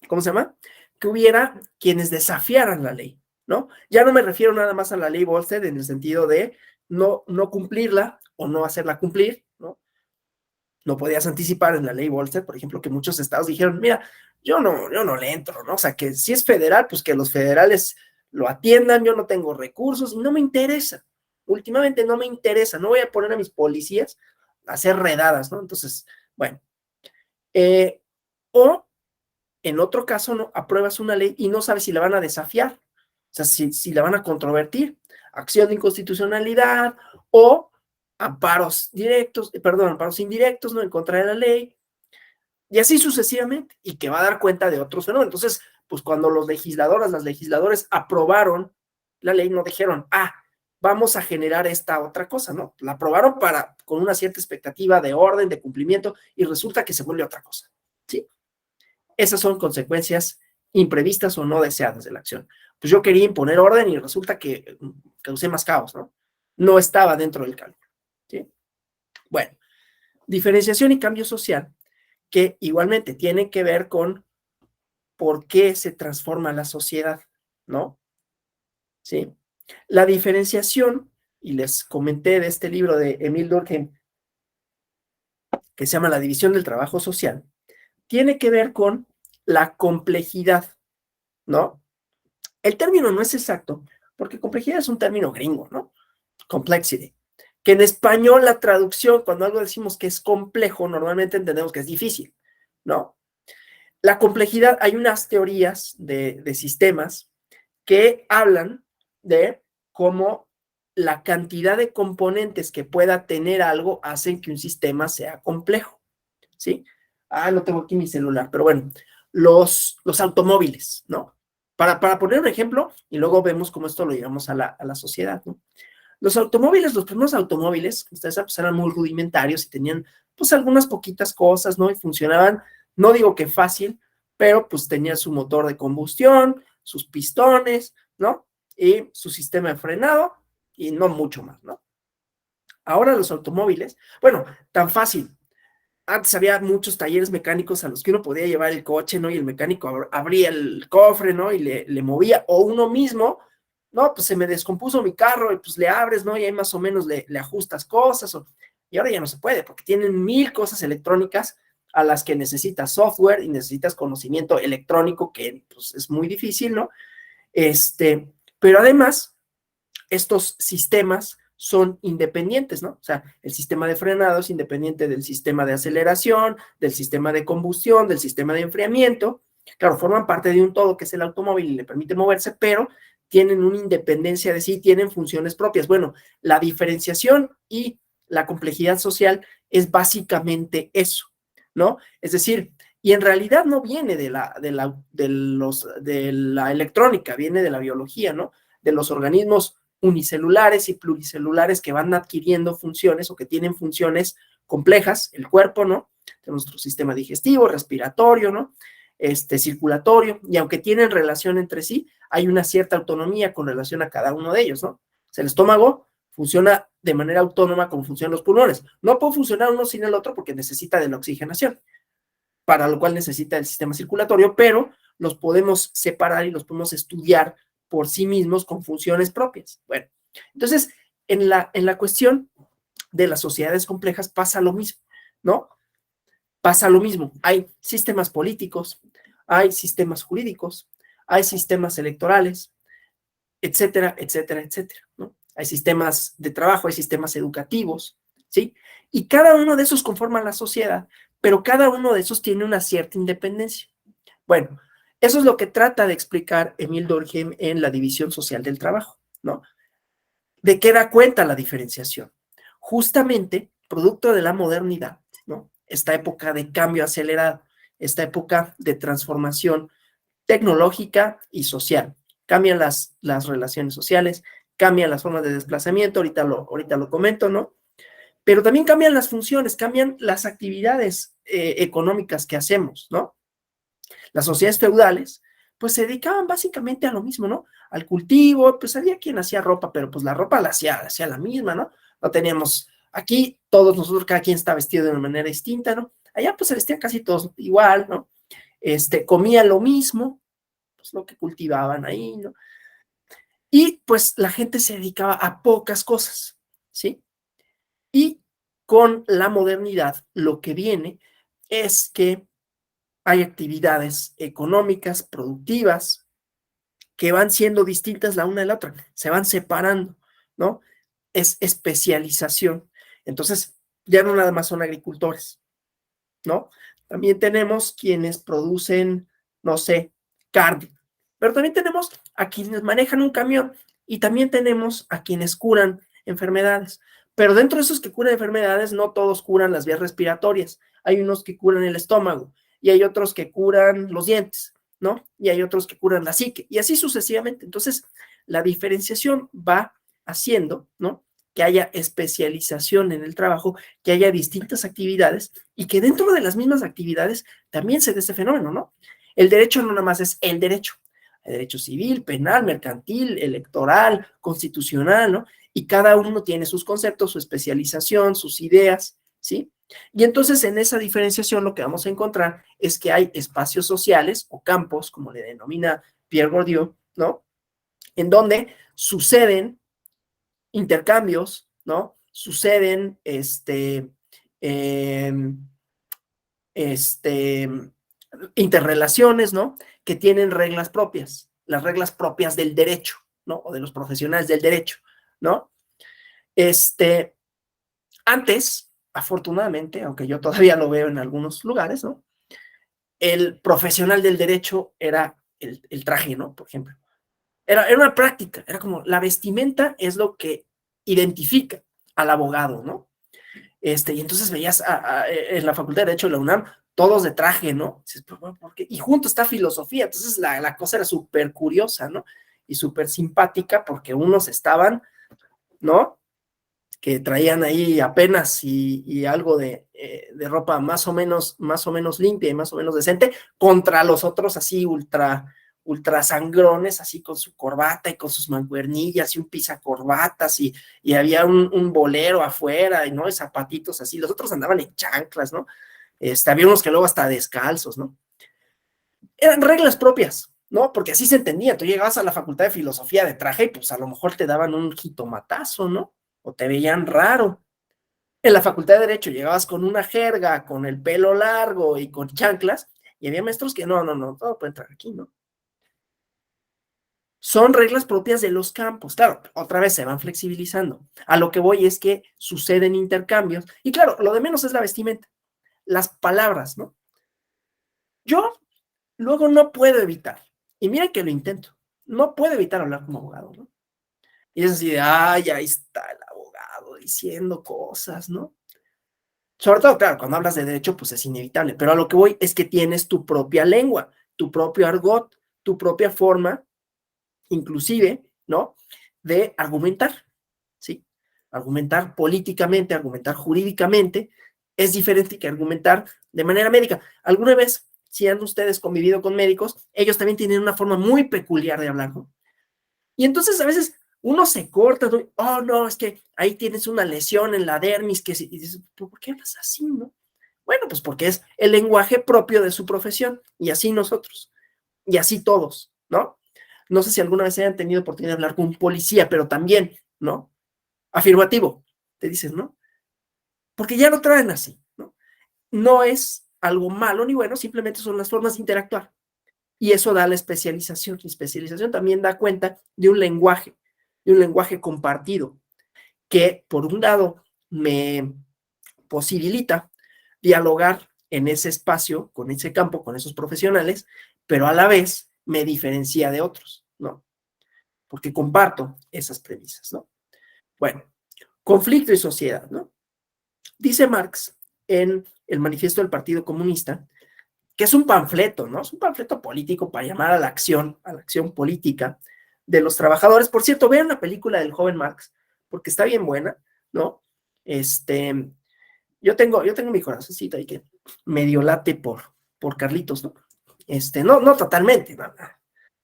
¿cómo se llama? Que hubiera quienes desafiaran la ley, ¿no? Ya no me refiero nada más a la ley Volstead en el sentido de no cumplirla o no hacerla cumplir, ¿no? No podías anticipar en la ley Volstead, por ejemplo, que muchos estados dijeron, mira, yo no le entro, ¿no? O sea, que si es federal, pues que los federales lo atiendan, yo no tengo recursos y no me interesa. Últimamente no me interesa, no voy a poner a mis policías a hacer redadas, ¿no? Entonces, bueno. O en otro caso, ¿no? Apruebas una ley y no sabes si la van a desafiar, o sea, si la van a controvertir, acción de inconstitucionalidad o amparos directos, perdón, amparos indirectos, ¿no? En contra de la ley, y así sucesivamente, y que va a dar cuenta de otros fenómenos. Entonces, pues cuando las legisladores aprobaron la ley, no dijeron, vamos a generar esta otra cosa, ¿no? La aprobaron con una cierta expectativa de orden, de cumplimiento, y resulta que se vuelve otra cosa, ¿sí? Esas son consecuencias imprevistas o no deseadas de la acción. Pues yo quería imponer orden y resulta que causé más caos, ¿no? No estaba dentro del cálculo, ¿sí? Bueno, diferenciación y cambio social, que igualmente tienen que ver con por qué se transforma la sociedad, ¿no? ¿Sí? La diferenciación, y les comenté de este libro de Emile Durkheim, que se llama La división del trabajo social, tiene que ver con la complejidad, ¿no? El término no es exacto, porque complejidad es un término gringo, ¿no? Complexity. Que en español la traducción, cuando algo decimos que es complejo, normalmente entendemos que es difícil, ¿no? La complejidad, hay unas teorías de sistemas que hablan de cómo la cantidad de componentes que pueda tener algo hacen que un sistema sea complejo, ¿sí? No tengo aquí mi celular, pero bueno, los automóviles, ¿no? Para poner un ejemplo, y luego vemos cómo esto lo llevamos a la sociedad, ¿no? Los primeros automóviles, ustedes saben, pues eran muy rudimentarios y tenían pues algunas poquitas cosas, ¿no? Y funcionaban, no digo que fácil, pero pues tenían su motor de combustión, sus pistones, ¿no? Y su sistema de frenado y no mucho más, ¿no? Ahora los automóviles, bueno, tan fácil. Antes había muchos talleres mecánicos a los que uno podía llevar el coche, ¿no? Y el mecánico abría el cofre, ¿no? Y le movía, o uno mismo, no, pues se me descompuso mi carro, y pues le abres, ¿no? Y ahí más o menos le ajustas cosas, y ahora ya no se puede, porque tienen 1000 cosas electrónicas a las que necesitas software y necesitas conocimiento electrónico, que pues es muy difícil, ¿no? Pero además, estos sistemas son independientes, ¿no? O sea, el sistema de frenado es independiente del sistema de aceleración, del sistema de combustión, del sistema de enfriamiento. Claro, forman parte de un todo que es el automóvil y le permite moverse, pero tienen una independencia de sí, tienen funciones propias. Bueno, la diferenciación y la complejidad social es básicamente eso, ¿no? Es decir, y en realidad no viene de la electrónica, viene de la biología, ¿no? De los organismos unicelulares y pluricelulares que van adquiriendo funciones o que tienen funciones complejas, el cuerpo, ¿no? Tenemos nuestro sistema digestivo, respiratorio, ¿no? Circulatorio, y aunque tienen relación entre sí, hay una cierta autonomía con relación a cada uno de ellos, ¿no? O sea, el estómago funciona de manera autónoma como funcionan los pulmones. No puede funcionar uno sin el otro porque necesita de la oxigenación, para lo cual necesita el sistema circulatorio, pero los podemos separar y los podemos estudiar por sí mismos con funciones propias. Bueno, entonces, en la cuestión de las sociedades complejas pasa lo mismo, ¿no? Pasa lo mismo. Hay sistemas políticos, hay sistemas jurídicos, hay sistemas electorales, etcétera, etcétera, etcétera, ¿no? Hay sistemas de trabajo, hay sistemas educativos, ¿sí? Y cada uno de esos conforma la sociedad, pero cada uno de esos tiene una cierta independencia. Bueno, eso es lo que trata de explicar Emile Durkheim en La división social del trabajo, ¿no? ¿De qué da cuenta la diferenciación? Justamente, producto de la modernidad, ¿no? Esta época de cambio acelerado, esta época de transformación tecnológica y social. Cambian las relaciones sociales, cambian las formas de desplazamiento, ahorita lo comento, ¿no? Pero también cambian las funciones, cambian las actividades económicas que hacemos, ¿no? Las sociedades feudales, pues se dedicaban básicamente a lo mismo, ¿no? Al cultivo, pues había quien hacía ropa, pero pues la ropa la hacía la misma, ¿no? No teníamos, aquí todos nosotros, cada quien está vestido de una manera distinta, ¿no? Allá pues se vestían casi todos igual, ¿no? Comían lo mismo, pues lo que cultivaban ahí, ¿no? Y pues la gente se dedicaba a pocas cosas, ¿sí? Y con la modernidad lo que viene es que hay actividades económicas, productivas, que van siendo distintas la una de la otra, se van separando, ¿no? Es especialización. Entonces, ya no nada más son agricultores, ¿no? También tenemos quienes producen, no sé, carne, pero también tenemos a quienes manejan un camión y también tenemos a quienes curan enfermedades. Pero dentro de esos que curan enfermedades, no todos curan las vías respiratorias. Hay unos que curan el estómago y hay otros que curan los dientes ¿no? Y hay otros que curan la psique, y así sucesivamente. Entonces, la diferenciación va haciendo, ¿no?, que haya especialización en el trabajo, que haya distintas actividades y que dentro de las mismas actividades también se dé este fenómeno, ¿no? El derecho no nada más es el derecho. El derecho civil, penal, mercantil, electoral, constitucional, ¿no? Y cada uno tiene sus conceptos, su especialización, sus ideas, ¿sí? Y entonces en esa diferenciación lo que vamos a encontrar es que hay espacios sociales o campos, como le denomina Pierre Bourdieu, ¿no?, en donde suceden intercambios, ¿no? Suceden eh, este, interrelaciones, ¿no?, que tienen reglas propias, las reglas propias del derecho, ¿no?, o de los profesionales del derecho, ¿no? Antes, afortunadamente, aunque yo todavía lo veo en algunos lugares, ¿no?, el profesional del derecho era el traje, ¿no?, por ejemplo. Era una práctica, era como la vestimenta es lo que identifica al abogado, ¿no? Y entonces veías en la Facultad de Derecho de la UNAM, todos de traje, ¿no? Dices, ¿por qué? Y junto está filosofía, entonces la cosa era súper curiosa, ¿no? Y súper simpática porque unos estaban, ¿no?, que traían ahí apenas y algo de ropa más o menos limpia y más o menos decente, contra los otros así ultra sangrones, así con su corbata y con sus mancuernillas y un pisacorbatas y había un bolero afuera y, ¿no?, y zapatitos así, los otros andaban en chanclas, ¿no? Había unos que luego hasta descalzos, ¿no? Eran reglas propias, ¿no? Porque así se entendía. Tú llegabas a la Facultad de Filosofía de traje y pues a lo mejor te daban un jitomatazo, ¿no? O te veían raro. En la Facultad de Derecho llegabas con una jerga, con el pelo largo y con chanclas, y había maestros que no, todo puede entrar aquí, ¿no? Son reglas propias de los campos. Claro, otra vez se van flexibilizando. A lo que voy es que suceden intercambios. Y claro, lo de menos es la vestimenta, las palabras, ¿no? Yo luego no puedo evitar, y mira que lo intento, no puedo evitar hablar como abogado, ¿no? Y es así de, ay, ahí está el abogado diciendo cosas, ¿no? Sobre todo, claro, cuando hablas de derecho, pues es inevitable, pero a lo que voy es que tienes tu propia lengua, tu propio argot, tu propia forma, inclusive, ¿no?, de argumentar, ¿sí? Argumentar políticamente, argumentar jurídicamente, es diferente que argumentar de manera médica. Alguna vez, si han ustedes convivido con médicos, ellos también tienen una forma muy peculiar de hablar, ¿no? Y entonces a veces uno se corta, ¿no? Oh, no, es que ahí tienes una lesión en la dermis, que y dices, ¿por qué hablas así, no? Bueno, pues porque es el lenguaje propio de su profesión, y así nosotros, y así todos, ¿no? No sé si alguna vez hayan tenido oportunidad de hablar con un policía, pero también, ¿no? Afirmativo, te dices, ¿no? Porque ya lo traen así, ¿no? No es algo malo ni bueno, simplemente son las formas de interactuar. Y eso da la especialización. La especialización también da cuenta de un lenguaje compartido, que por un lado me posibilita dialogar en ese espacio, con ese campo, con esos profesionales, pero a la vez me diferencia de otros, ¿no? Porque comparto esas premisas, ¿no? Bueno, conflicto y sociedad, ¿no? Dice Marx en el Manifiesto del Partido Comunista, que es un panfleto, ¿no? Es un panfleto político para llamar a la acción política de los trabajadores. Por cierto, vean la película del joven Marx, porque está bien buena, ¿no? Yo tengo mi corazoncito ahí que medio late por Carlitos, ¿no? No totalmente, ¿no?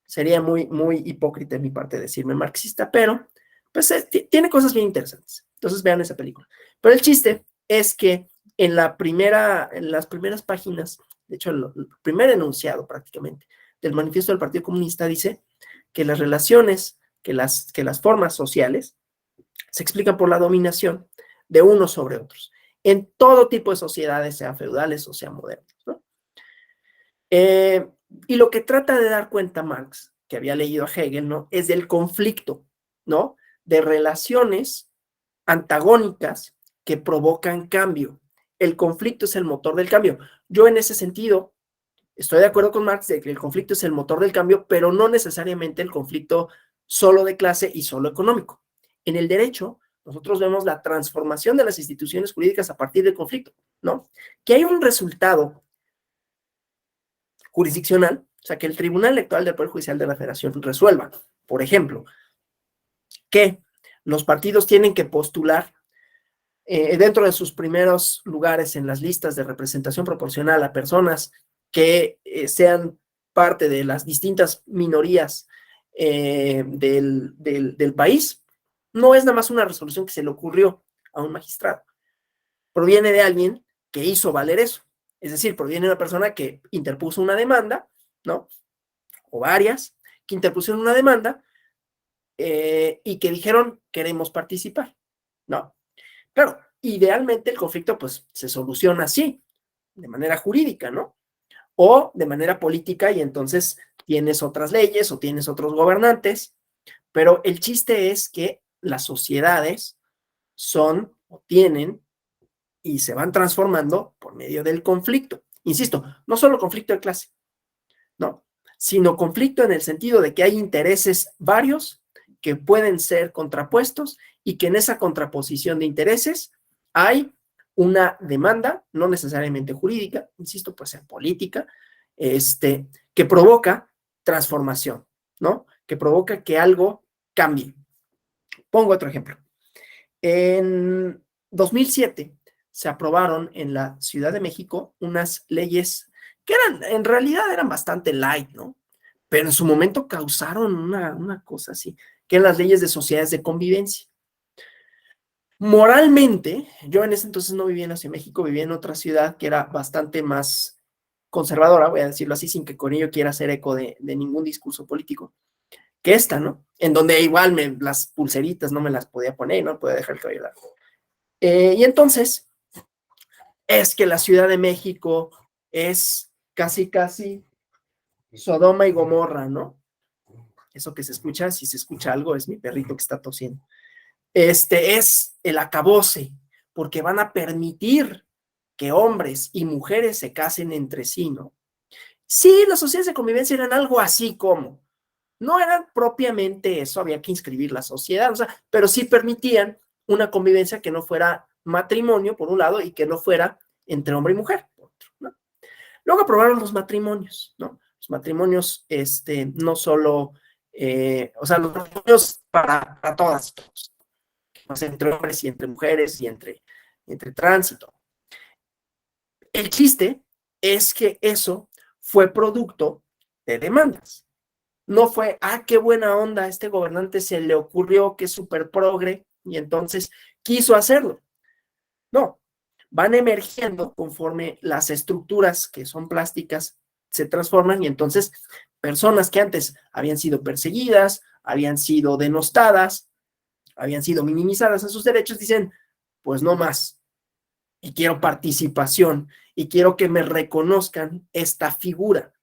Sería muy hipócrita de mi parte decirme marxista, pero pues tiene cosas bien interesantes. Entonces vean esa película. Pero el chiste es que en las primeras páginas, de hecho, el primer enunciado prácticamente del manifiesto del Partido Comunista dice que las relaciones, que las formas sociales se explican por la dominación de unos sobre otros, en todo tipo de sociedades, sean feudales o sean modernas, ¿no? Y lo que trata de dar cuenta Marx, que había leído a Hegel, ¿no?, es del conflicto, ¿no?, de relaciones antagónicas que provocan cambio. El conflicto es el motor del cambio. Yo en ese sentido estoy de acuerdo con Marx de que el conflicto es el motor del cambio, pero no necesariamente el conflicto solo de clase y solo económico. En el derecho, nosotros vemos la transformación de las instituciones jurídicas a partir del conflicto, ¿no? Que hay un resultado jurisdiccional O sea, que el Tribunal Electoral del Poder Judicial de la Federación resuelva, por ejemplo, que los partidos tienen que postular dentro de sus primeros lugares en las listas de representación proporcional a personas que sean parte de las distintas minorías del país, no es nada más una resolución que se le ocurrió a un magistrado. Proviene de alguien que hizo valer eso. Es decir, proviene de una persona que interpuso una demanda, ¿no? O varias, que interpusieron una demanda y que dijeron, queremos participar, ¿no? Claro, idealmente el conflicto pues se soluciona así, de manera jurídica, ¿no? O de manera política y entonces tienes otras leyes o tienes otros gobernantes, pero el chiste es que las sociedades son o tienen y se van transformando por medio del conflicto. Insisto, no solo conflicto de clase, no, sino conflicto en el sentido de que hay intereses varios que pueden ser contrapuestos y que en esa contraposición de intereses hay una demanda, no necesariamente jurídica, insisto, puede ser política, que provoca transformación, ¿no? Que provoca que algo cambie. Pongo otro ejemplo. En 2007 se aprobaron en la Ciudad de México unas leyes que en realidad eran bastante light, ¿no? Pero en su momento causaron una cosa así, que eran las leyes de sociedades de convivencia. Moralmente, yo en ese entonces no vivía en la Ciudad de México, vivía en otra ciudad que era bastante más conservadora, voy a decirlo así, sin que con ello quiera hacer eco de ningún discurso político, que esta, ¿no? En donde igual las pulseritas no me las podía poner, no podía dejar el cabello largo. Y entonces, es que la Ciudad de México es casi Sodoma y Gomorra, ¿no? Eso que se escucha, si se escucha algo, es mi perrito que está tosiendo. Es el acabose, porque van a permitir que hombres y mujeres se casen entre sí, ¿no? Sí, las sociedades de convivencia eran algo así como, no eran propiamente eso, había que inscribir la sociedad, o sea, pero sí permitían una convivencia que no fuera matrimonio, por un lado, y que no fuera entre hombre y mujer, por otro, ¿no? Luego aprobaron los matrimonios, ¿no? Los matrimonios, no solo, o sea, los matrimonios para todas, pues, entre hombres y entre mujeres y entre tránsito. El chiste es que eso fue producto de demandas. No fue, qué buena onda, a este gobernante se le ocurrió que es súper progre y entonces quiso hacerlo. No, van emergiendo conforme las estructuras que son plásticas se transforman y entonces personas que antes habían sido perseguidas, habían sido denostadas, habían sido minimizadas en sus derechos, dicen, pues no más, y quiero participación, y quiero que me reconozcan esta figura.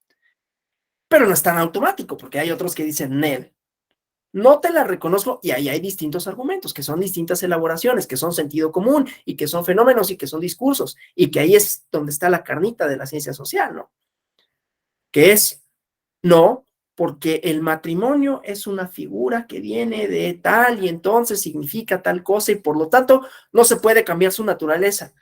Pero no es tan automático, porque hay otros que dicen, Nel, no te la reconozco, y ahí hay distintos argumentos, que son distintas elaboraciones, que son sentido común, y que son fenómenos, y que son discursos, y que ahí es donde está la carnita de la ciencia social, ¿no? Que es, no, porque el matrimonio es una figura que viene de tal, y entonces significa tal cosa, y por lo tanto no se puede cambiar su naturaleza.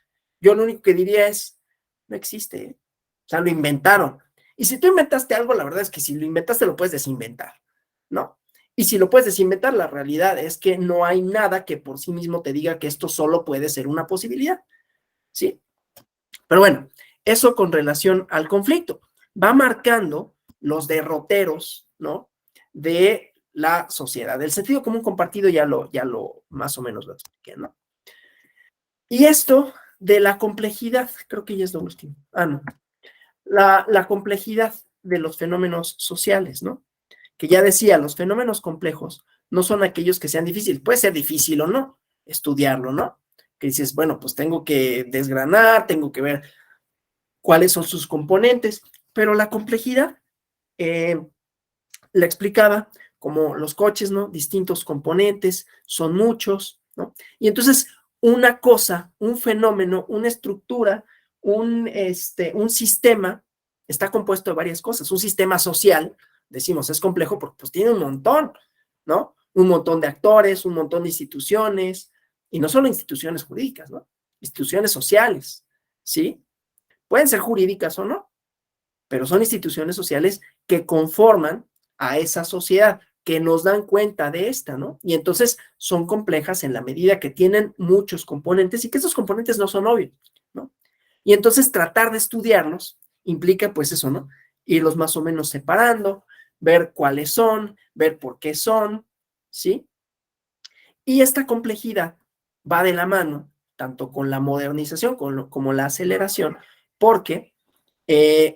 Yo lo único que diría es, no existe, ¿eh? O sea, lo inventaron. Y si tú inventaste algo, la verdad es que si lo inventaste lo puedes desinventar, ¿no? Y si lo puedes desinventar, la realidad es que no hay nada que por sí mismo te diga que esto solo puede ser una posibilidad, ¿sí? Pero bueno, eso con relación al conflicto. Va marcando los derroteros, ¿no? De la sociedad. El sentido común compartido ya lo más o menos lo expliqué, ¿no? Y esto de la complejidad, creo que ya es lo último. No. La complejidad de los fenómenos sociales, ¿no? Que ya decía, los fenómenos complejos no son aquellos que sean difíciles. Puede ser difícil o no estudiarlo, ¿no? Que dices, bueno, pues tengo que desgranar, tengo que ver cuáles son sus componentes, pero la complejidad la explicaba como los coches, ¿no? Distintos componentes, son muchos, ¿no? Y entonces una cosa, un fenómeno, una estructura, un sistema está compuesto de varias cosas. Un sistema social, decimos, es complejo porque pues tiene un montón, ¿no? Un montón de actores, un montón de instituciones, y no solo instituciones jurídicas, ¿no? Instituciones sociales, ¿sí? Pueden ser jurídicas o no, pero son instituciones sociales que conforman a esa sociedad, que nos dan cuenta de esta, ¿no? Y entonces son complejas en la medida que tienen muchos componentes y que esos componentes no son obvios, ¿no? Y entonces tratar de estudiarlos implica, pues eso, ¿no? Irlos más o menos separando, ver cuáles son, ver por qué son, ¿sí? Y esta complejidad va de la mano tanto con la modernización como la aceleración, porque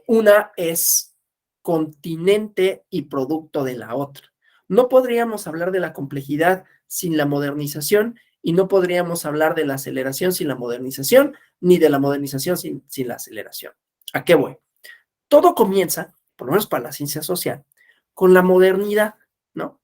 una es continente y producto de la otra. No podríamos hablar de la complejidad sin la modernización y no podríamos hablar de la aceleración sin la modernización, ni de la modernización sin la aceleración. ¿A qué voy? Todo comienza, por lo menos para la ciencia social, con la modernidad, ¿no?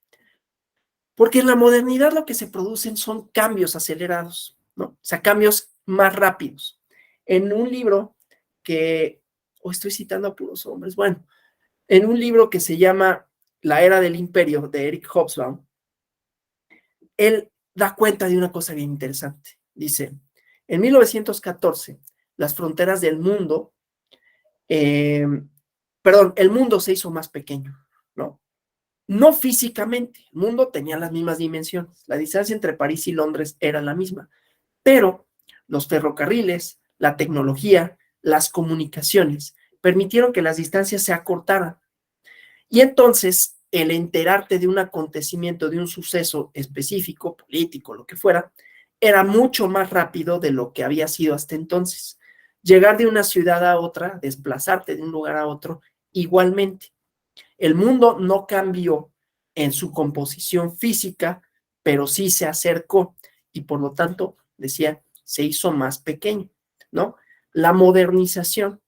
Porque en la modernidad lo que se producen son cambios acelerados, ¿no? O sea, cambios más rápidos. En un libro que, o estoy citando a puros hombres, bueno, en un libro que se llama La Era del Imperio, de Eric Hobsbawm, él da cuenta de una cosa bien interesante. Dice, en 1914, las fronteras del mundo, el mundo se hizo más pequeño, ¿no? No físicamente, el mundo tenía las mismas dimensiones, la distancia entre París y Londres era la misma, pero los ferrocarriles, la tecnología, las comunicaciones permitieron que las distancias se acortaran. Y entonces, el enterarte de un acontecimiento, de un suceso específico, político, lo que fuera, era mucho más rápido de lo que había sido hasta entonces. Llegar de una ciudad a otra, desplazarte de un lugar a otro, igualmente. El mundo no cambió en su composición física, pero sí se acercó y por lo tanto, decía, se hizo más pequeño, ¿no? La modernización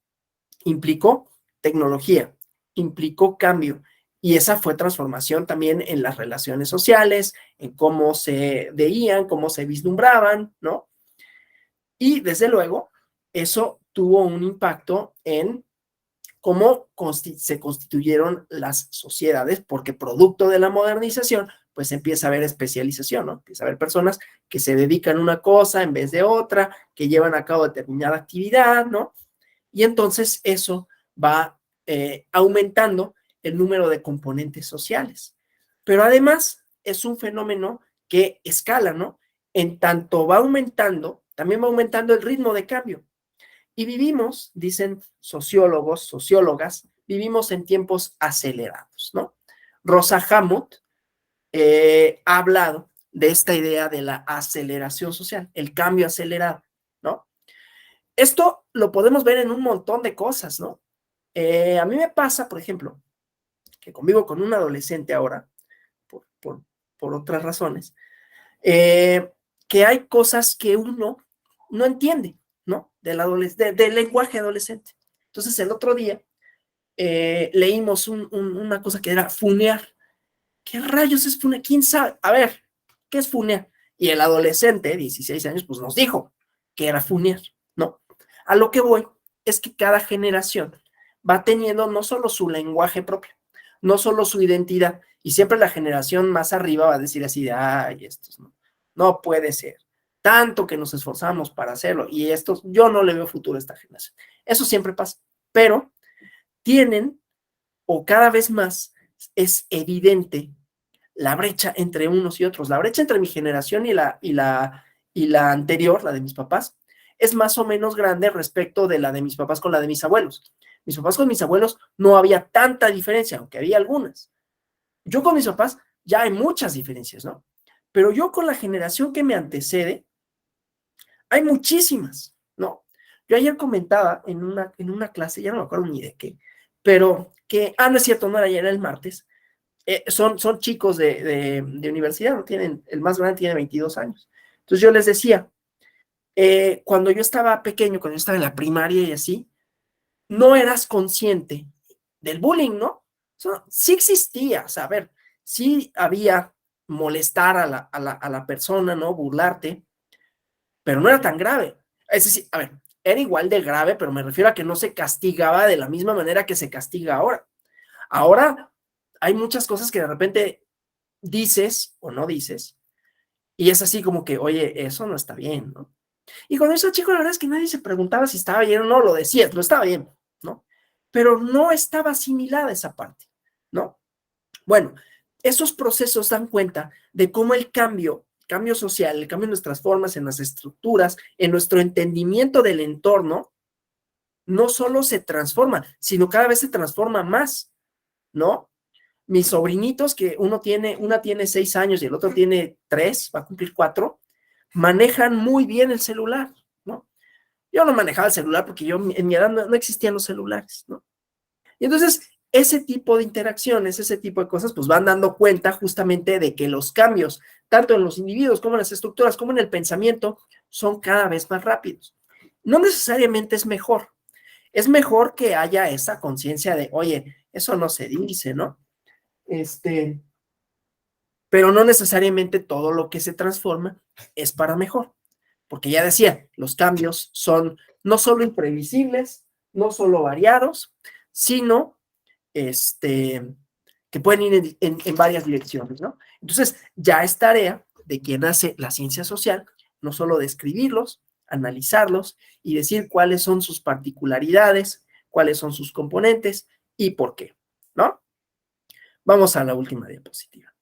implicó tecnología, implicó cambio y esa fue transformación también en las relaciones sociales, en cómo se veían, cómo se vislumbraban, ¿no? Y desde luego, eso tuvo un impacto en cómo se constituyeron las sociedades, porque producto de la modernización, pues empieza a haber especialización, ¿no? Empieza a haber personas que se dedican a una cosa en vez de otra, que llevan a cabo determinada actividad, ¿no? Y entonces eso va aumentando el número de componentes sociales. Pero además es un fenómeno que escala, ¿no? En tanto va aumentando, también va aumentando el ritmo de cambio. Y vivimos, dicen sociólogos, sociólogas, vivimos en tiempos acelerados, ¿no? Rosa Hammond ha hablado de esta idea de la aceleración social, el cambio acelerado, ¿no? Esto lo podemos ver en un montón de cosas, ¿no? A mí me pasa, por ejemplo, que convivo con un adolescente ahora, por, por, por otras razones, que hay cosas que uno no entiende, ¿no? Del lenguaje adolescente. Entonces, el otro día leímos una cosa que era funear. ¿Qué rayos es funear? ¿Quién sabe? A ver, ¿qué es funear? Y el adolescente, 16 años, pues nos dijo que era funear, ¿no? A lo que voy es que cada generación va teniendo no solo su lenguaje propio, no solo su identidad, y siempre la generación más arriba va a decir así de, ay, estos no puede ser, tanto que nos esforzamos para hacerlo, y estos, yo no le veo futuro a esta generación. Eso siempre pasa, pero tienen, o cada vez más, es evidente la brecha entre unos y otros. La brecha entre mi generación y la anterior, la de mis papás, es más o menos grande respecto de la de mis papás con la de mis abuelos. Mis papás con mis abuelos no había tanta diferencia, aunque había algunas. Yo con mis papás ya hay muchas diferencias, ¿no? Pero yo con la generación que me antecede, hay muchísimas, ¿no? Yo ayer comentaba en una clase, ya no me acuerdo ni de qué, pero que, no es cierto, no era ayer, era el martes, son chicos de universidad, ¿no? El más grande tiene 22 años. Entonces yo les decía, cuando yo estaba pequeño, cuando yo estaba en la primaria y así, no eras consciente del bullying, ¿no? O sea, sí existía, o sea, a ver, sí había molestar a la persona, ¿no? Burlarte, pero no era tan grave. Es decir, a ver, era igual de grave, pero me refiero a que no se castigaba de la misma manera que se castiga ahora. Ahora hay muchas cosas que de repente dices o no dices, y es así como que, oye, eso no está bien, ¿no? Y cuando eso chico, la verdad es que nadie se preguntaba si estaba bien o no, lo decías, no estaba bien, ¿no? pero no estaba asimilada esa parte, ¿no? Bueno, esos procesos dan cuenta de cómo el cambio social, el cambio en nuestras formas, en las estructuras, en nuestro entendimiento del entorno, no solo se transforma, sino cada vez se transforma más, ¿no? Mis sobrinitos, que una tiene 6 años y el otro tiene 3, va a cumplir 4, manejan muy bien el celular, ¿no? Yo no manejaba el celular porque yo en mi edad no existían los celulares, ¿no? Y entonces, ese tipo de interacciones, ese tipo de cosas, pues van dando cuenta justamente de que los cambios, tanto en los individuos como en las estructuras, como en el pensamiento, son cada vez más rápidos. No necesariamente es mejor que haya esa conciencia de, oye, eso no se dice, ¿no? Pero no necesariamente todo lo que se transforma es para mejor, porque ya decía, los cambios son no solo imprevisibles, no solo variados, sino que pueden ir en varias direcciones, ¿no? Entonces, ya es tarea de quien hace la ciencia social, no solo describirlos, analizarlos y decir cuáles son sus particularidades, cuáles son sus componentes y por qué, ¿no? Vamos a la última diapositiva.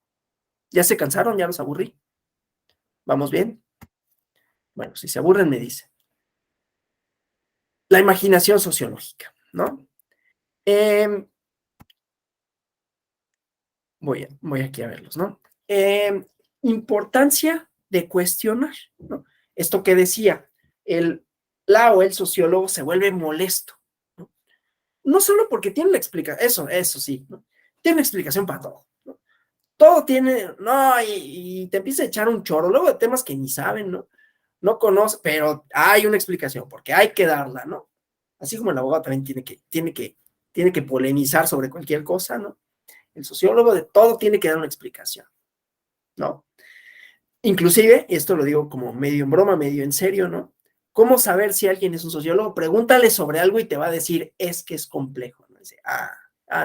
¿Ya se cansaron? ¿Ya los aburrí? ¿Vamos bien? Bueno, si se aburren, me dicen. La imaginación sociológica, ¿no? Voy aquí a verlos, ¿no? Importancia de cuestionar, ¿no? Esto que decía, el sociólogo se vuelve molesto, ¿no? No solo porque tiene la explicación, eso sí, ¿no? Tiene una explicación para todo, ¿no? Todo tiene, no, y te empieza a echar un chorro, luego de temas que ni saben, ¿no? No conoce, pero hay una explicación, porque hay que darla, ¿no? Así como el abogado también tiene que polemizar sobre cualquier cosa, ¿no? El sociólogo de todo tiene que dar una explicación, ¿no? Inclusive, esto lo digo como medio en broma, medio en serio, ¿no? ¿Cómo saber si alguien es un sociólogo? Pregúntale sobre algo y te va a decir, es que es complejo, ¿no? Dice,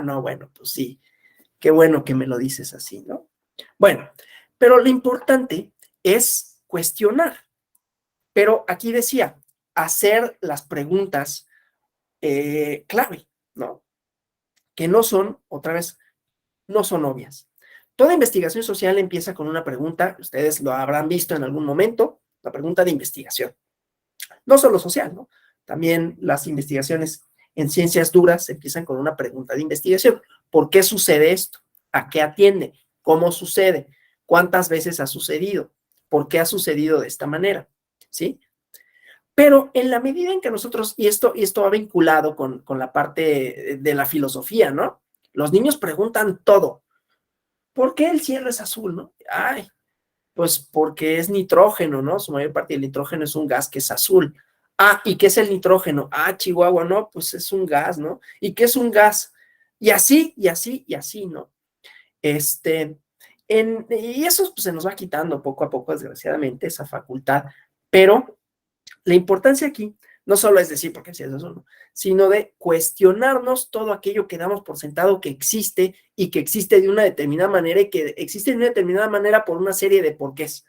no, bueno, pues sí, qué bueno que me lo dices así, ¿no? Bueno, pero lo importante es cuestionar. Pero aquí decía, hacer las preguntas clave, ¿no? Que no son, otra vez, no son obvias. Toda investigación social empieza con una pregunta, ustedes lo habrán visto en algún momento, la pregunta de investigación. No solo social, ¿no? También las investigaciones en ciencias duras empiezan con una pregunta de investigación. ¿Por qué sucede esto? ¿A qué atiende? ¿Cómo sucede? ¿Cuántas veces ha sucedido? ¿Por qué ha sucedido de esta manera? ¿Sí? Pero en la medida en que nosotros, y esto va vinculado con la parte de la filosofía, ¿no? Los niños preguntan todo. ¿Por qué el cielo es azul, no? Ay, pues porque es nitrógeno, ¿no? Su mayor parte del nitrógeno es un gas que es azul. ¿Y qué es el nitrógeno? Chihuahua, no, pues es un gas, ¿no? ¿Y qué es un gas? Y así, y así, y así, ¿no? Y eso pues, se nos va quitando poco a poco, desgraciadamente, esa facultad. Pero la importancia aquí no solo es decir, porque si es eso, no, sino de cuestionarnos todo aquello que damos por sentado que existe y que existe de una determinada manera y que existe de una determinada manera por una serie de porqués,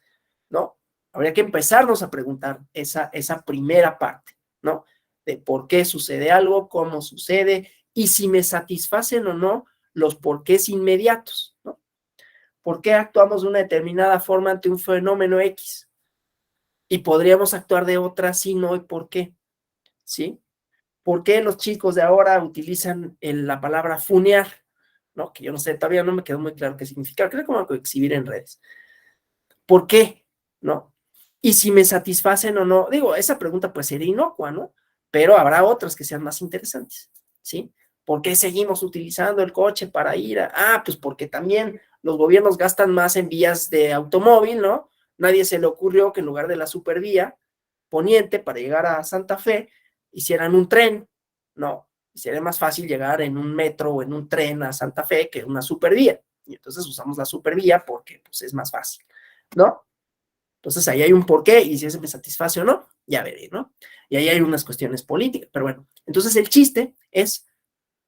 ¿no? Habría que empezarnos a preguntar esa primera parte, ¿no? De por qué sucede algo, cómo sucede y si me satisfacen o no los porqués inmediatos, ¿no? ¿Por qué actuamos de una determinada forma ante un fenómeno X? Y podríamos actuar de otra si no, ¿y por qué? ¿Sí? ¿Por qué los chicos de ahora utilizan la palabra funear? ¿No? Que yo no sé, todavía no me quedó muy claro qué significa. Creo que como exhibir en redes. ¿Por qué? ¿No? Y si me satisfacen o no. Digo, esa pregunta pues sería inocua, ¿no? Pero habrá otras que sean más interesantes, ¿sí? ¿Por qué seguimos utilizando el coche para ir pues porque también los gobiernos gastan más en vías de automóvil, ¿no? Nadie se le ocurrió que en lugar de la supervía poniente para llegar a Santa Fe, hicieran un tren, ¿no? Y sería más fácil llegar en un metro o en un tren a Santa Fe que una supervía. Y entonces usamos la supervía porque pues, es más fácil, ¿no? Entonces ahí hay un porqué y si ese me satisface o no, ya veré, ¿no? Y ahí hay unas cuestiones políticas, pero bueno, entonces el chiste es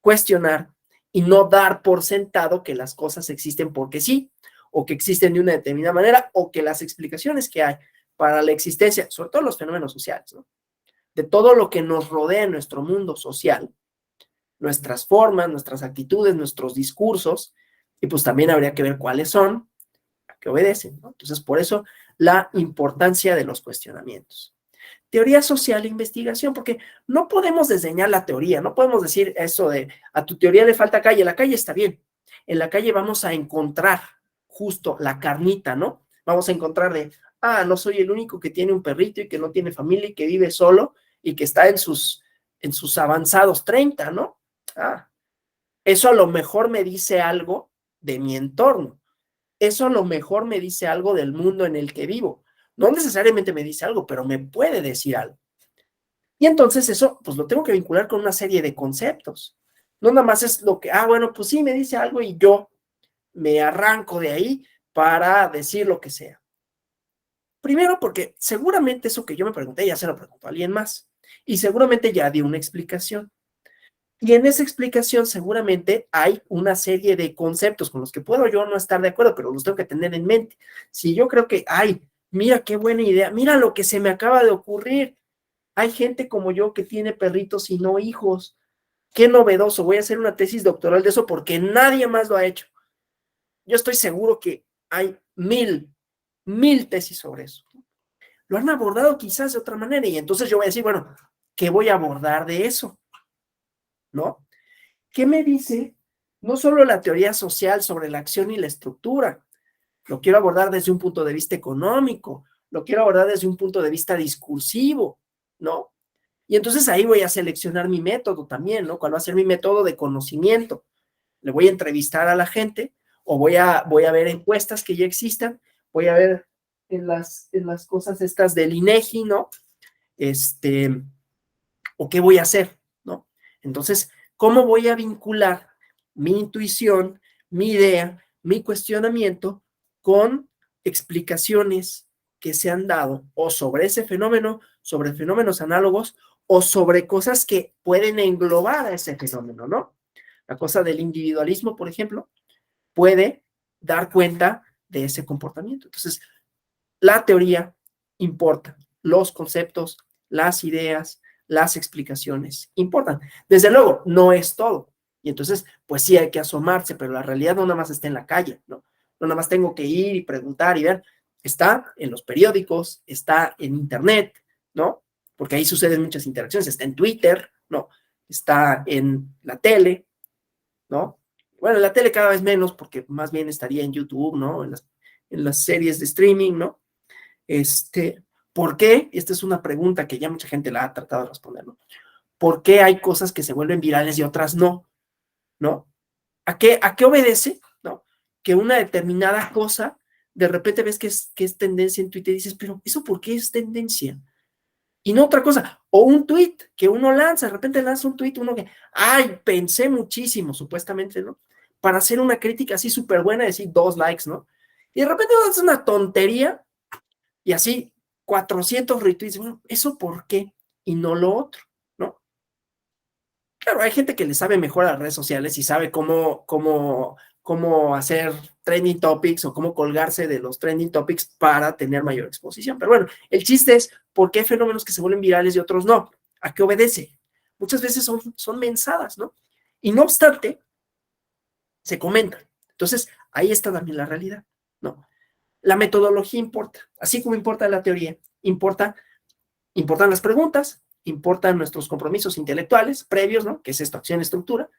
cuestionar y no dar por sentado que las cosas existen porque sí, o que existen de una determinada manera, o que las explicaciones que hay para la existencia, sobre todo los fenómenos sociales, ¿no? De todo lo que nos rodea en nuestro mundo social, nuestras formas, nuestras actitudes, nuestros discursos, y pues también habría que ver cuáles son, a qué obedecen, ¿no? Entonces, por eso la importancia de los cuestionamientos. Teoría social e investigación, porque no podemos desdeñar la teoría, no podemos decir eso de a tu teoría le falta calle, la calle está bien, en la calle vamos a encontrar justo la carnita, ¿no? Vamos a encontrar de, no soy el único que tiene un perrito y que no tiene familia y que vive solo y que está en sus avanzados 30, ¿no? Eso a lo mejor me dice algo de mi entorno, eso a lo mejor me dice algo del mundo en el que vivo. No necesariamente me dice algo, pero me puede decir algo. Y entonces eso, pues lo tengo que vincular con una serie de conceptos. No nada más es lo que, bueno, pues sí, me dice algo y yo me arranco de ahí para decir lo que sea. Primero porque seguramente eso que yo me pregunté ya se lo preguntó a alguien más. Y seguramente ya dio una explicación. Y en esa explicación seguramente hay una serie de conceptos con los que puedo yo no estar de acuerdo, pero los tengo que tener en mente. Si yo creo que, mira qué buena idea, mira lo que se me acaba de ocurrir. Hay gente como yo que tiene perritos y no hijos. Qué novedoso, voy a hacer una tesis doctoral de eso porque nadie más lo ha hecho. Yo estoy seguro que hay mil tesis sobre eso. Lo han abordado quizás de otra manera y entonces yo voy a decir, bueno, ¿qué voy a abordar de eso? ¿No? ¿Qué me dice no solo la teoría social sobre la acción y la estructura? Lo quiero abordar desde un punto de vista económico, lo quiero abordar desde un punto de vista discursivo, ¿no? Y entonces ahí voy a seleccionar mi método también, ¿no? ¿Cuál va a ser mi método de conocimiento? Le voy a entrevistar a la gente o voy a ver encuestas que ya existan, voy a ver en las cosas estas del INEGI, ¿no? O qué voy a hacer, ¿no? Entonces, ¿cómo voy a vincular mi intuición, mi idea, mi cuestionamiento con explicaciones que se han dado o sobre ese fenómeno, sobre fenómenos análogos o sobre cosas que pueden englobar a ese fenómeno, ¿no? La cosa del individualismo, por ejemplo, puede dar cuenta de ese comportamiento. Entonces, la teoría importa, los conceptos, las ideas, las explicaciones importan. Desde luego, no es todo. Y entonces, pues sí hay que asomarse, pero la realidad no nada más está en la calle, ¿no? No nada más tengo que ir y preguntar y ver. Está en los periódicos, está en internet, ¿no? Porque ahí suceden muchas interacciones. Está en Twitter, ¿no? Está en la tele, ¿no? Bueno, en la tele cada vez menos, porque más bien estaría en YouTube, ¿no? En las series de streaming, ¿no? ¿Por qué? Esta es una pregunta que ya mucha gente la ha tratado de responder, ¿no? ¿Por qué hay cosas que se vuelven virales y otras no? ¿No? ¿A qué obedece? ¿No? Que una determinada cosa, de repente ves que es tendencia en Twitter y dices, pero ¿eso por qué es tendencia? Y no otra cosa, o un tweet que uno lanza, de repente lanza un tweet, uno que, pensé muchísimo, supuestamente, ¿no? Para hacer una crítica así súper buena, decir 2 likes, ¿no? Y de repente es una tontería y así 400 retweets. Bueno, ¿eso por qué? Y no lo otro, ¿no? Claro, hay gente que le sabe mejor a las redes sociales y sabe cómo hacer trending topics o cómo colgarse de los trending topics para tener mayor exposición. Pero bueno, el chiste es por qué hay fenómenos que se vuelven virales y otros no. ¿A qué obedece? Muchas veces son mensadas, ¿no? Y no obstante, se comentan. Entonces, ahí está también la realidad, ¿no? La metodología importa, así como importa la teoría, importan las preguntas, importan nuestros compromisos intelectuales previos, ¿no? Que es esto, acción, estructura,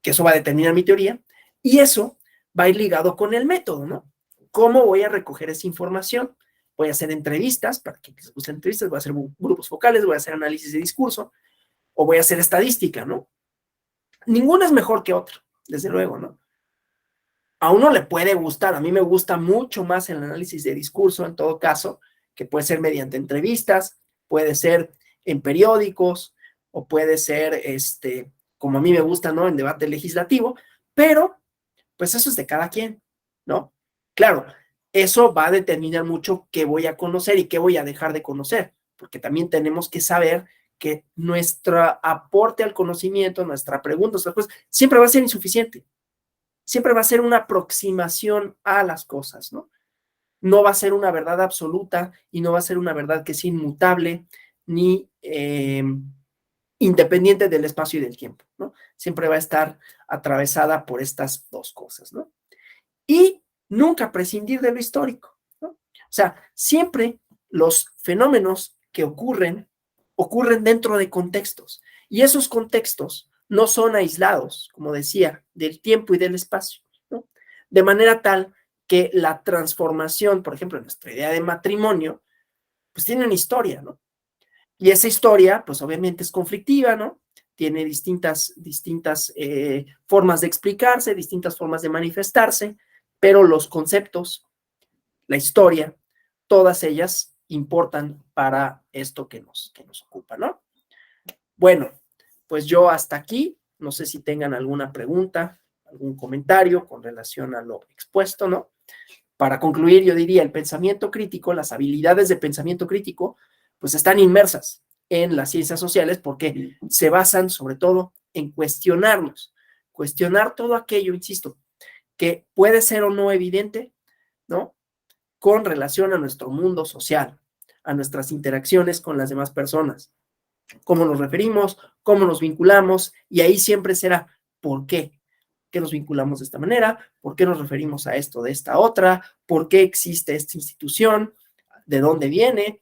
que eso va a determinar mi teoría, y eso va a ir ligado con el método, ¿no? ¿Cómo voy a recoger esa información? Voy a hacer entrevistas, para que les gusten entrevistas, voy a hacer grupos focales, voy a hacer análisis de discurso, o voy a hacer estadística, ¿no? Ninguna es mejor que otra, desde luego, ¿no? A uno le puede gustar, a mí me gusta mucho más el análisis de discurso, en todo caso, que puede ser mediante entrevistas, puede ser en periódicos, o puede ser, como a mí me gusta, ¿no? En debate legislativo, pero, pues eso es de cada quien, ¿no? Claro, eso va a determinar mucho qué voy a conocer y qué voy a dejar de conocer, porque también tenemos que saber que nuestro aporte al conocimiento, nuestra pregunta, pues, siempre va a ser insuficiente. Siempre va a ser una aproximación a las cosas, ¿no? No va a ser una verdad absoluta y no va a ser una verdad que es inmutable, ni independiente del espacio y del tiempo, ¿no? Siempre va a estar atravesada por estas dos cosas, ¿no? Y nunca prescindir de lo histórico, ¿no? O sea, siempre los fenómenos que ocurren dentro de contextos, y esos contextos no son aislados, como decía, del tiempo y del espacio, ¿no? De manera tal que la transformación, por ejemplo, en nuestra idea de matrimonio, pues tiene una historia, ¿no? Y esa historia, pues obviamente es conflictiva, ¿no? Tiene distintas formas de explicarse, distintas formas de manifestarse, pero los conceptos, la historia, todas ellas importan para esto que nos ocupa, ¿no? Bueno, pues yo hasta aquí, no sé si tengan alguna pregunta, algún comentario con relación a lo expuesto, ¿no? Para concluir, yo diría, el pensamiento crítico, las habilidades de pensamiento crítico, pues están inmersas en las ciencias sociales porque se basan sobre todo en cuestionarnos, cuestionar todo aquello, insisto, que puede ser o no evidente, ¿no? Con relación a nuestro mundo social, a nuestras interacciones con las demás personas, cómo nos referimos, cómo nos vinculamos, y ahí siempre será ¿por qué? ¿Qué nos vinculamos de esta manera? ¿Por qué nos referimos a esto de esta otra? ¿Por qué existe esta institución? ¿De dónde viene?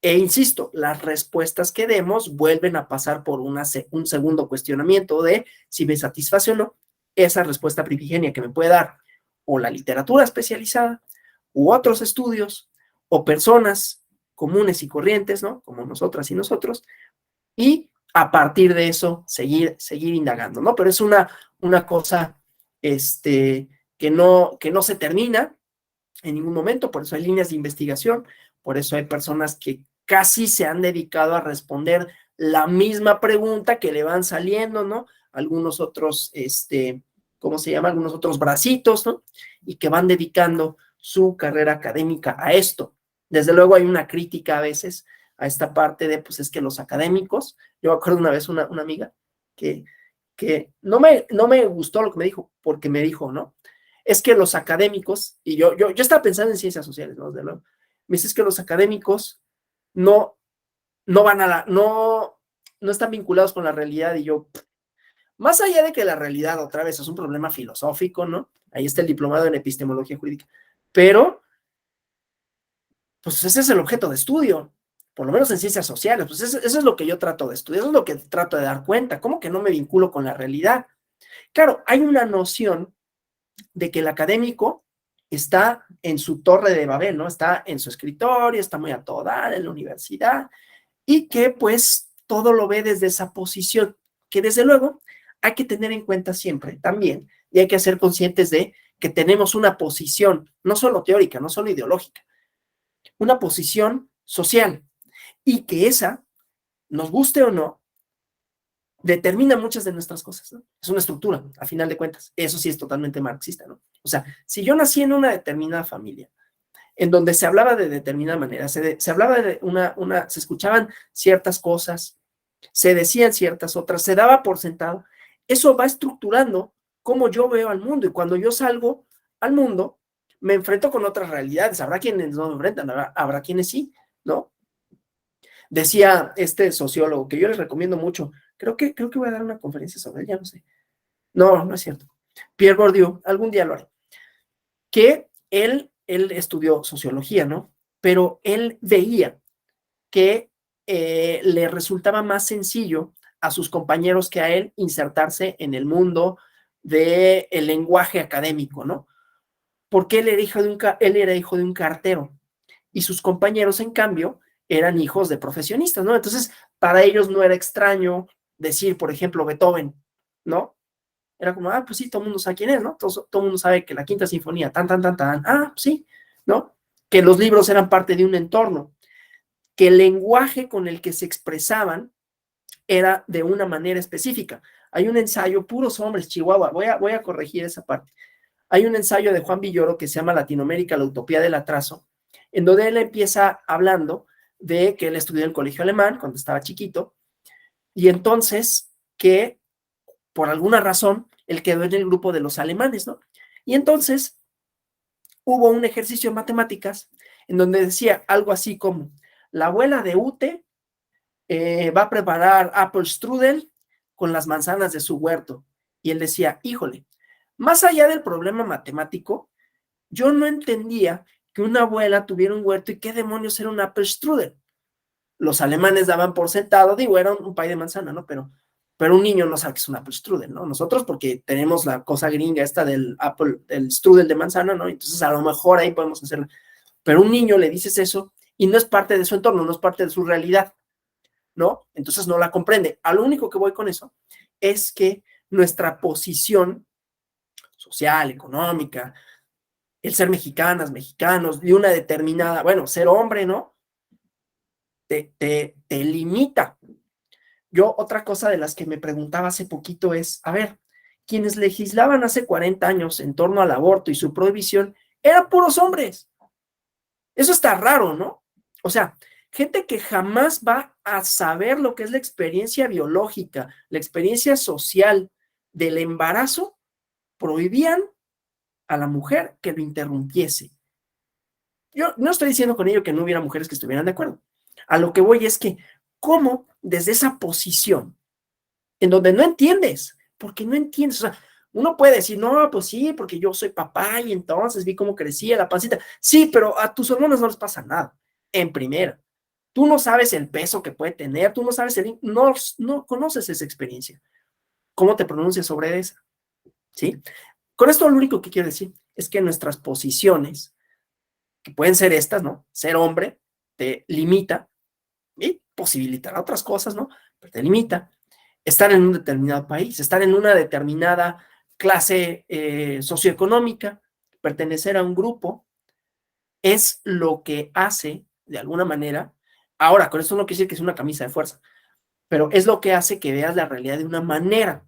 E insisto, las respuestas que demos vuelven a pasar por un segundo cuestionamiento de si me satisface o no esa respuesta primigenia que me puede dar o la literatura especializada u otros estudios o personas comunes y corrientes, ¿no? Como nosotras y nosotros, y a partir de eso seguir indagando, ¿no? Pero es una cosa que no se termina en ningún momento, por eso hay líneas de investigación, por eso hay personas que casi se han dedicado a responder la misma pregunta que le van saliendo, ¿no? Algunos otros, ¿cómo se llama? Algunos otros bracitos, ¿no? Y que van dedicando su carrera académica a esto. Desde luego hay una crítica a veces a esta parte de, pues es que los académicos, yo me acuerdo una vez una amiga que no me gustó lo que me dijo, porque me dijo, ¿no? Es que los académicos, y yo estaba pensando en ciencias sociales, ¿no? Desde luego, me dice es que los académicos no, no van a no están vinculados con la realidad, y yo, más allá de que la realidad otra vez es un problema filosófico, ¿no? Ahí está el diplomado en epistemología jurídica, pero pues ese es el objeto de estudio, por lo menos en ciencias sociales, pues eso es lo que yo trato de estudiar, eso es lo que trato de dar cuenta, ¿cómo que no me vinculo con la realidad? Claro, hay una noción de que el académico está en su torre de Babel, ¿no? Está en su escritorio, está muy a todo dar en la universidad, y que pues todo lo ve desde esa posición, que desde luego hay que tener en cuenta siempre también, y hay que ser conscientes de que tenemos una posición, no solo teórica, no solo ideológica, una posición social, y que esa, nos guste o no, determina muchas de nuestras cosas, ¿no? Es una estructura, a final de cuentas. Eso sí es totalmente marxista, ¿no? O sea, si yo nací en una determinada familia, en donde se hablaba de determinada manera, se hablaba de se escuchaban ciertas cosas, se decían ciertas otras, se daba por sentado, eso va estructurando cómo yo veo al mundo, y cuando yo salgo al mundo, me enfrento con otras realidades. Habrá quienes no me enfrentan, habrá quienes sí, ¿no? Decía este sociólogo, que yo les recomiendo mucho, creo que voy a dar una conferencia sobre él, ya no sé. No, no es cierto. Pierre Bourdieu, algún día lo haré. Que él estudió sociología, ¿no? Pero él veía que le resultaba más sencillo a sus compañeros que a él insertarse en el mundo del lenguaje académico, ¿no? Porque él era hijo de un cartero, y sus compañeros, en cambio, eran hijos de profesionistas, ¿no? Entonces, para ellos no era extraño decir, por ejemplo, Beethoven, ¿no? Era como, pues sí, todo el mundo sabe quién es, ¿no? Todo el mundo sabe que la Quinta Sinfonía, pues sí, ¿no? Que los libros eran parte de un entorno, que el lenguaje con el que se expresaban era de una manera específica. Hay un ensayo, Puros Hombres, Chihuahua, voy a corregir esa parte. Hay un ensayo de Juan Villoro que se llama Latinoamérica, la utopía del atraso, en donde él empieza hablando de que él estudió en el colegio alemán cuando estaba chiquito, y entonces que por alguna razón él quedó en el grupo de los alemanes, ¿no? Y entonces hubo un ejercicio de matemáticas en donde decía algo así como, la abuela de Ute va a preparar apple strudel con las manzanas de su huerto. Y él decía, híjole, más allá del problema matemático, yo no entendía que una abuela tuviera un huerto y qué demonios era un apple strudel. Los alemanes daban por sentado, digo, era un pay de manzana, ¿no? Pero un niño no sabe que es un apple strudel, ¿no? Nosotros porque tenemos la cosa gringa esta del apple, el strudel de manzana, ¿no? Entonces a lo mejor ahí podemos hacerlo. Pero a un niño le dices eso y no es parte de su entorno, no es parte de su realidad, ¿no? Entonces no la comprende. A lo único que voy con eso es que nuestra posición social, económica, el ser mexicanas, mexicanos, de una determinada, bueno, ser hombre, ¿no? Te limita. Yo, otra cosa de las que me preguntaba hace poquito es, a ver, quienes legislaban hace 40 años en torno al aborto y su prohibición eran puros hombres. Eso está raro, ¿no? O sea, gente que jamás va a saber lo que es la experiencia biológica, la experiencia social del embarazo, prohibían a la mujer que lo interrumpiese. Yo no estoy diciendo con ello que no hubiera mujeres que estuvieran de acuerdo. A lo que voy es que, ¿cómo desde esa posición, en donde no entiendes, porque no entiendes, o sea, uno puede decir, no, pues sí, porque yo soy papá y entonces vi cómo crecía la pancita. Sí, pero a tus hormonas no les pasa nada, en primera. Tú no sabes el peso que puede tener, tú no sabes, no conoces esa experiencia. ¿Cómo te pronuncias sobre esa? ¿Sí? Con esto lo único que quiero decir es que nuestras posiciones, que pueden ser estas, ¿no? Ser hombre te limita y posibilitará otras cosas, ¿no? Pero te limita. Estar en un determinado país, estar en una determinada clase socioeconómica, pertenecer a un grupo, es lo que hace, de alguna manera, ahora, con esto no quiere decir que es una camisa de fuerza, pero es lo que hace que veas la realidad de una manera,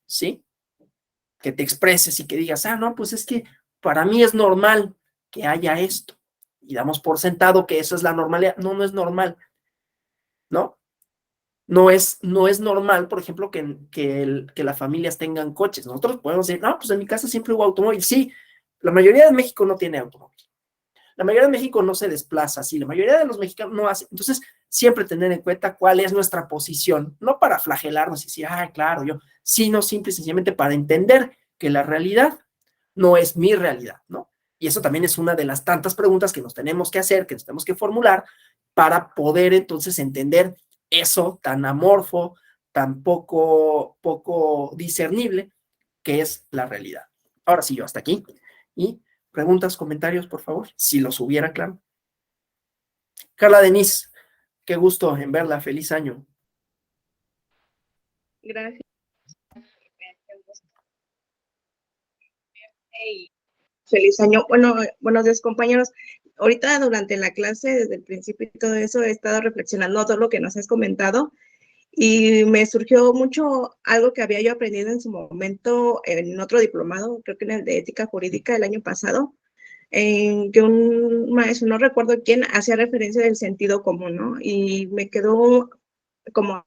¿sí? Que te expreses y que digas, ah, no, pues es que para mí es normal que haya esto. Y damos por sentado que eso es la normalidad. No, no es normal, ¿no? No es normal, por ejemplo, que las familias tengan coches. Nosotros podemos decir, no, pues en mi casa siempre hubo automóvil. Sí, la mayoría de México no tiene automóvil. La mayoría de México no se desplaza así. La mayoría de los mexicanos no hace. Entonces, siempre tener en cuenta cuál es nuestra posición, no para flagelarnos y decir, ah, claro, yo, sino simple y sencillamente para entender que la realidad no es mi realidad, ¿no? Y eso también es una de las tantas preguntas que nos tenemos que hacer, que nos tenemos que formular para poder entonces entender eso tan amorfo, tan poco discernible que es la realidad. Ahora sí, yo hasta aquí. Y preguntas, comentarios, por favor, si los hubiera, claro. Carla Denise, qué gusto en verla, feliz año. Gracias. Feliz año. Bueno, buenos días, compañeros. Ahorita durante la clase, desde el principio y todo eso, he estado reflexionando todo lo que nos has comentado y me surgió mucho algo que había yo aprendido en su momento en otro diplomado, creo que en el de ética jurídica el año pasado, en que un maestro, no recuerdo quién, hacía referencia del sentido común, ¿no? Y me quedó como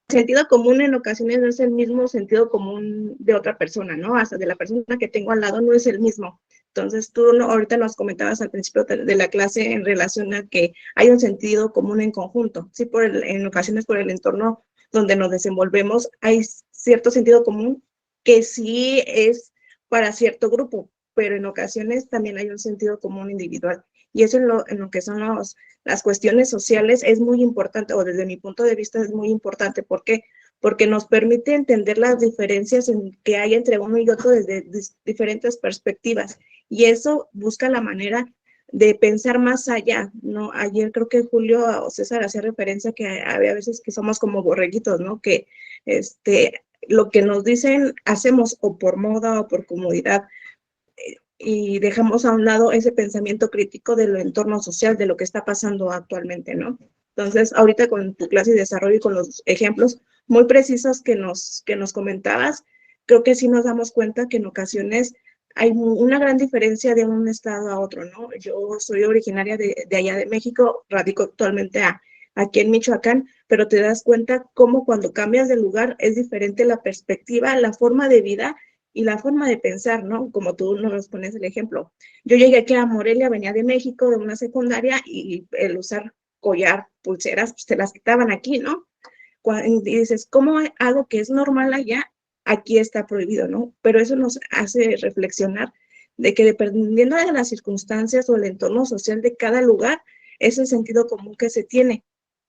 sentido común en ocasiones no es el mismo sentido común de otra persona, ¿no? Hasta de la persona que tengo al lado no es el mismo. Entonces, tú ahorita nos comentabas al principio de la clase en relación a que hay un sentido común en conjunto. Sí, en ocasiones por el entorno donde nos desenvolvemos hay cierto sentido común que sí es para cierto grupo, pero en ocasiones también hay un sentido común individual. Y eso en lo que son las cuestiones sociales es muy importante, o desde mi punto de vista es muy importante. ¿Por qué? Porque nos permite entender las diferencias que hay entre uno y otro desde diferentes perspectivas. Y eso busca la manera de pensar más allá, ¿no? Ayer creo que Julio o César hacía referencia que había veces que somos como borreguitos, ¿no? Que lo que nos dicen hacemos o por moda o por comodidad, y dejamos a un lado ese pensamiento crítico del entorno social, de lo que está pasando actualmente, ¿no? Entonces, ahorita con tu clase de desarrollo y con los ejemplos muy precisos que nos comentabas, creo que sí nos damos cuenta que en ocasiones hay una gran diferencia de un estado a otro, ¿no? Yo soy originaria de allá de México, radico actualmente aquí en Michoacán, pero te das cuenta cómo cuando cambias de lugar es diferente la perspectiva, la forma de vida y la forma de pensar, ¿no? Como tú nos pones el ejemplo. Yo llegué aquí a Morelia, venía de México, de una secundaria, y el usar collar, pulseras, pues te las quitaban aquí, ¿no? Y dices, ¿cómo algo que es normal allá, aquí está prohibido, ¿no? Pero eso nos hace reflexionar de que dependiendo de las circunstancias o el entorno social de cada lugar, es el sentido común que se tiene.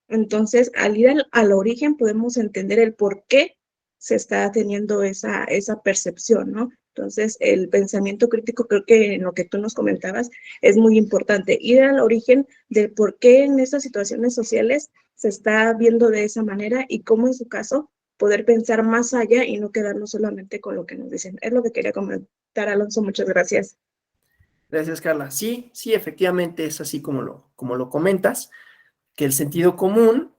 Entonces, al ir al origen, podemos entender el por qué se está teniendo esa percepción, ¿no? Entonces, el pensamiento crítico, creo que en lo que tú nos comentabas, es muy importante. Ir al origen del por qué en estas situaciones sociales se está viendo de esa manera y cómo en su caso poder pensar más allá y no quedarnos solamente con lo que nos dicen. Es lo que quería comentar, Alonso. Muchas gracias. Gracias, Carla. Sí, sí, efectivamente es así como lo comentas, que el sentido común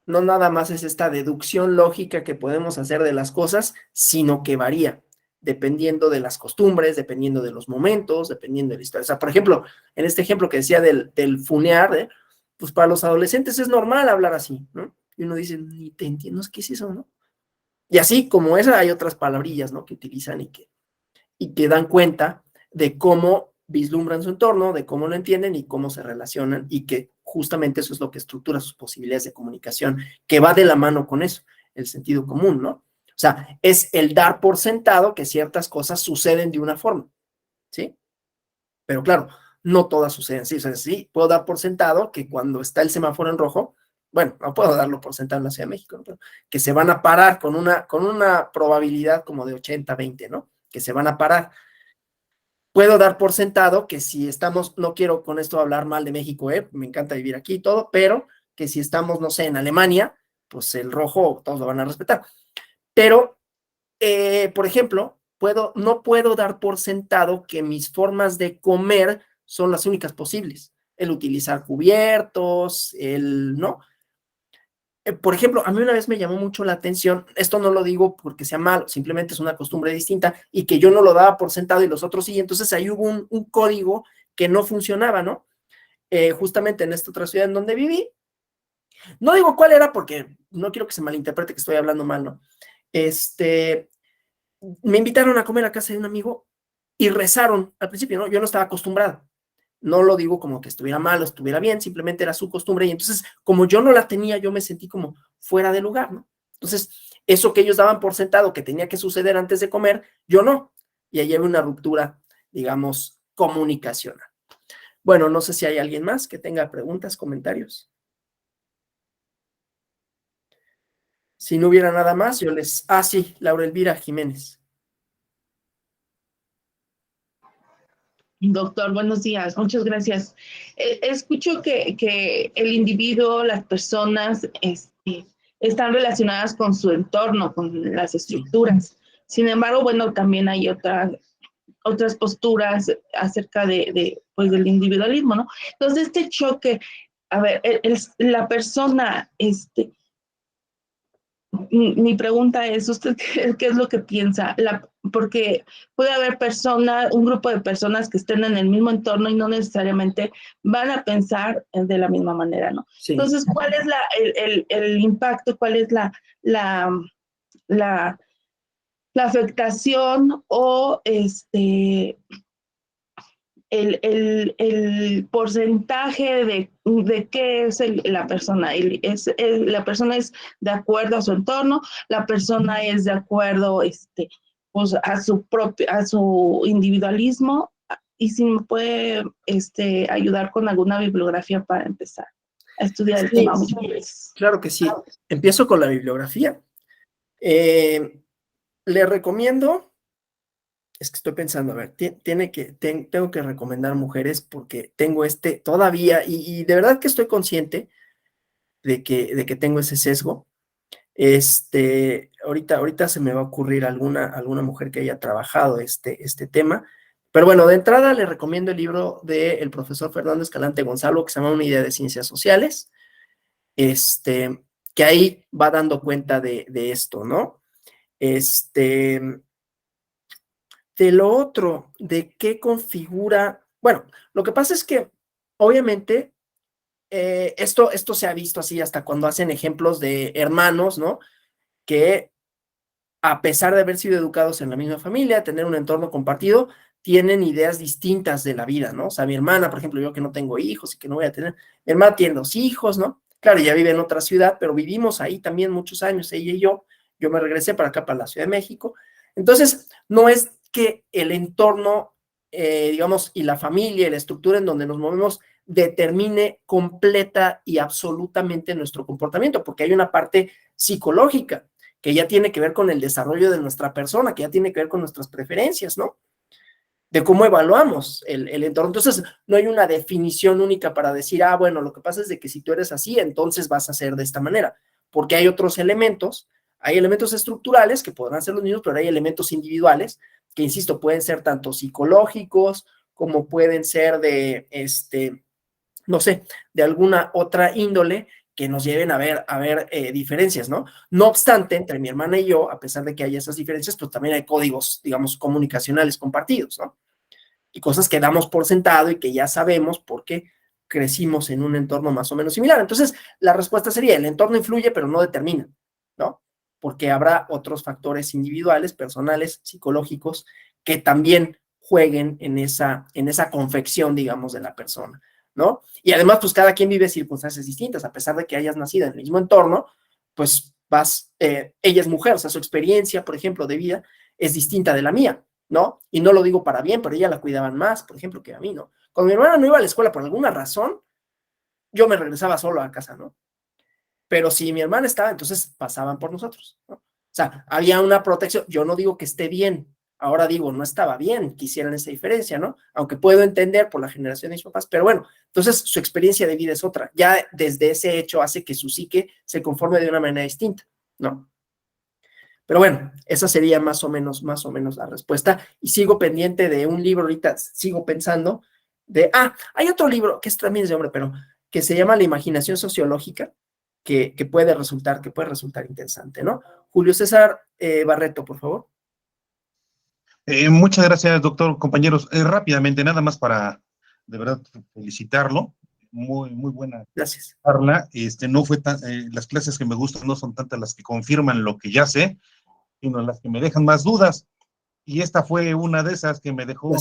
no nada más es esta deducción lógica que podemos hacer de las cosas, sino que varía dependiendo de las costumbres, dependiendo de los momentos, dependiendo de la historia. O sea, por ejemplo, en este ejemplo que decía del funear, pues para los adolescentes es normal hablar así, ¿no? Y uno dice, ni te entiendo, ¿qué es eso, no? Y así como esa hay otras palabrillas, ¿no? Que utilizan y que dan cuenta de cómo vislumbran su entorno, de cómo lo entienden y cómo se relacionan, y que justamente eso es lo que estructura sus posibilidades de comunicación, que va de la mano con eso, el sentido común, ¿no? O sea, es el dar por sentado que ciertas cosas suceden de una forma, ¿sí? Pero claro, no todas suceden así. O sea, sí, puedo dar por sentado que cuando está el semáforo en rojo, bueno, no puedo darlo por sentado en la Ciudad de México, ¿no? Pero que se van a parar con una probabilidad como de 80-20, ¿no? Que se van a parar. Puedo dar por sentado que si estamos, no quiero con esto hablar mal de México, me encanta vivir aquí y todo, pero que si estamos, no sé, en Alemania, pues el rojo todos lo van a respetar. Pero, por ejemplo, no puedo dar por sentado que mis formas de comer son las únicas posibles. El utilizar cubiertos, ¿no? Por ejemplo, a mí una vez me llamó mucho la atención, esto no lo digo porque sea malo, simplemente es una costumbre distinta y que yo no lo daba por sentado y los otros sí, entonces ahí hubo un código que no funcionaba, ¿no? Justamente en esta otra ciudad en donde viví, no digo cuál era porque no quiero que se malinterprete que estoy hablando mal, ¿no? Me invitaron a comer a casa de un amigo y rezaron al principio, ¿no? Yo no estaba acostumbrado. No lo digo como que estuviera mal o estuviera bien, simplemente era su costumbre y entonces como yo no la tenía, yo me sentí como fuera de lugar, ¿no? Entonces, eso que ellos daban por sentado que tenía que suceder antes de comer, yo no. Y ahí había una ruptura, digamos, comunicacional. Bueno, no sé si hay alguien más que tenga preguntas, comentarios. Si no hubiera nada más, yo les... Ah, sí, Laura Elvira Jiménez. Doctor, buenos días, muchas gracias. Escucho que el individuo, las personas, están relacionadas con su entorno, con las estructuras. Sin embargo, bueno, también hay otras posturas acerca pues, del individualismo, ¿no? Entonces, este choque, a ver, la persona, mi pregunta es, ¿usted qué es lo que piensa? Porque puede haber un grupo de personas que estén en el mismo entorno y no necesariamente van a pensar de la misma manera, ¿no? Sí. Entonces, ¿cuál es el impacto? ¿Cuál es la afectación o el porcentaje de qué es la persona? La persona es de acuerdo a su entorno, la persona es de acuerdo pues a su individualismo. Y si me puede ayudar con alguna bibliografía para empezar a estudiar el tema. Muchas gracias. Claro que sí. Empiezo con la bibliografía. Le recomiendo, es que estoy pensando, a ver, tengo que recomendar mujeres porque tengo todavía, y de verdad que estoy consciente de que tengo ese sesgo. Ahorita se me va a ocurrir alguna mujer que haya trabajado este tema, pero bueno, de entrada le recomiendo el libro del profesor Fernando Escalante Gonzalo, que se llama Una idea de ciencias sociales, que ahí va dando cuenta de esto, ¿no? De lo otro, de qué configura, bueno, lo que pasa es que obviamente esto se ha visto así hasta cuando hacen ejemplos de hermanos, ¿no? Que a pesar de haber sido educados en la misma familia, tener un entorno compartido, tienen ideas distintas de la vida, ¿no? O sea, mi hermana, por ejemplo, yo que no tengo hijos y que no voy a tener, mi hermana tiene 2 hijos, ¿no? Claro, ella vive en otra ciudad, pero vivimos ahí también muchos años, ella y yo me regresé para acá, para la Ciudad de México. Entonces, no es que el entorno, digamos, y la familia y la estructura en donde nos movemos determine completa y absolutamente nuestro comportamiento, porque hay una parte psicológica que ya tiene que ver con el desarrollo de nuestra persona, que ya tiene que ver con nuestras preferencias, ¿no? De cómo evaluamos el entorno. Entonces, no hay una definición única para decir, bueno, lo que pasa es de que si tú eres así, entonces vas a ser de esta manera, porque hay otros elementos, hay elementos estructurales que podrán ser los mismos, pero hay elementos individuales que, insisto, pueden ser tanto psicológicos como pueden ser de, no sé, de alguna otra índole que nos lleven a ver diferencias, ¿no? No obstante, entre mi hermana y yo, a pesar de que haya esas diferencias, pues también hay códigos, digamos, comunicacionales compartidos, ¿no? Y cosas que damos por sentado y que ya sabemos porque crecimos en un entorno más o menos similar. Entonces, la respuesta sería, el entorno influye, pero no determina, ¿no? Porque habrá otros factores individuales, personales, psicológicos, que también jueguen en esa confección, digamos, de la persona, ¿no? Y además, pues cada quien vive circunstancias distintas, a pesar de que hayas nacido en el mismo entorno, pues ella es mujer, o sea, su experiencia, por ejemplo, de vida es distinta de la mía, ¿no? Y no lo digo para bien, pero ella la cuidaban más, por ejemplo, que a mí, ¿no? Cuando mi hermana no iba a la escuela por alguna razón, yo me regresaba solo a casa, ¿no? Pero si mi hermana estaba, entonces pasaban por nosotros, ¿no? O sea, había una protección. Yo no digo que esté bien, ahora digo, no estaba bien que hicieran esa diferencia, ¿no? Aunque puedo entender por la generación de mis papás, pero bueno, entonces su experiencia de vida es otra. Ya desde ese hecho hace que su psique se conforme de una manera distinta, ¿no? Pero bueno, esa sería más o menos la respuesta. Y sigo pendiente de un libro, ahorita sigo pensando hay otro libro, que es también de hombre, pero que se llama La imaginación sociológica, que puede resultar interesante, ¿no? Julio César Barreto, por favor. Muchas gracias, doctor. Compañeros, rápidamente, nada más para, de verdad, felicitarlo. Muy buena Gracias. charla. No fue las clases que me gustan no son tantas las que confirman lo que ya sé, sino las que me dejan más dudas. Y esta fue una de esas que me dejó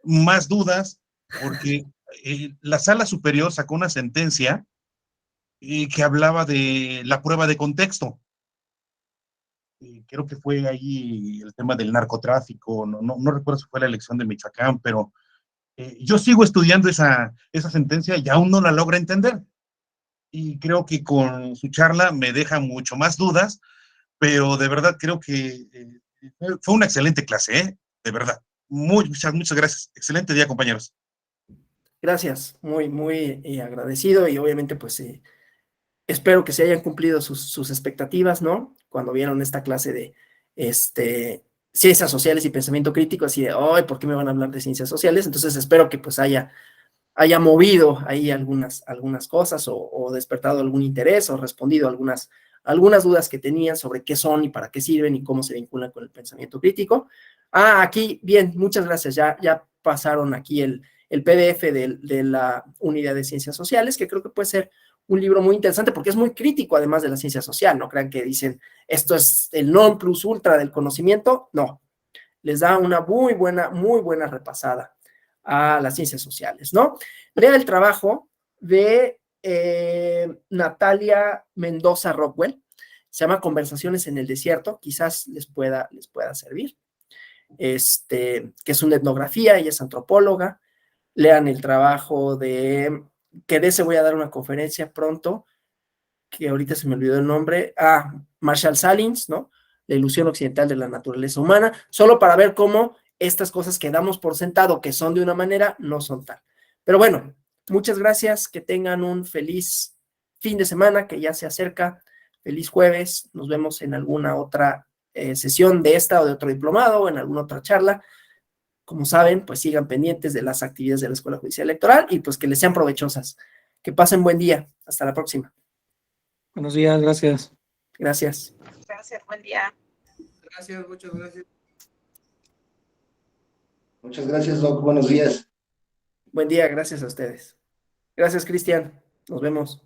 más dudas, porque la sala superior sacó una sentencia que hablaba de la prueba de contexto. Creo que fue ahí el tema del narcotráfico, no recuerdo si fue la elección de Michoacán, pero yo sigo estudiando esa sentencia y aún no la logro entender. Y creo que con su charla me deja mucho más dudas, pero de verdad creo que fue una excelente clase, de verdad. Muchas gracias. Excelente día, compañeros. Gracias, muy agradecido y obviamente pues espero que se hayan cumplido sus expectativas, ¿no? Cuando vieron esta clase de ciencias sociales y pensamiento crítico, así de, ay, ¿por qué me van a hablar de ciencias sociales? Entonces espero que pues haya movido ahí algunas cosas o despertado algún interés o respondido algunas dudas que tenían sobre qué son y para qué sirven y cómo se vinculan con el pensamiento crítico. Aquí, bien, muchas gracias. Ya pasaron aquí el PDF de la unidad de ciencias sociales, que creo que puede ser un libro muy interesante porque es muy crítico además de la ciencia social. No crean que dicen esto es el non plus ultra del conocimiento. No, les da una muy buena repasada a las ciencias sociales, ¿no? Lea el trabajo de Natalia Mendoza Rockwell, se llama Conversaciones en el Desierto, quizás les pueda servir, que es una etnografía, ella es antropóloga. Lean el trabajo que de ese voy a dar una conferencia pronto, que ahorita se me olvidó el nombre, Marshall Salins, ¿no? La ilusión occidental de la naturaleza humana, solo para ver cómo estas cosas que damos por sentado que son de una manera, no son tal. Pero bueno, muchas gracias, que tengan un feliz fin de semana que ya se acerca, feliz jueves, nos vemos en alguna otra sesión de esta o de otro diplomado o en alguna otra charla. Como saben, pues sigan pendientes de las actividades de la Escuela Judicial Electoral y pues que les sean provechosas. Que pasen buen día. Hasta la próxima. Buenos días, gracias. Gracias. Gracias, buen día. Gracias, muchas gracias. Muchas gracias, Doc. Buenos días. Buen día, gracias a ustedes. Gracias, Cristian. Nos vemos.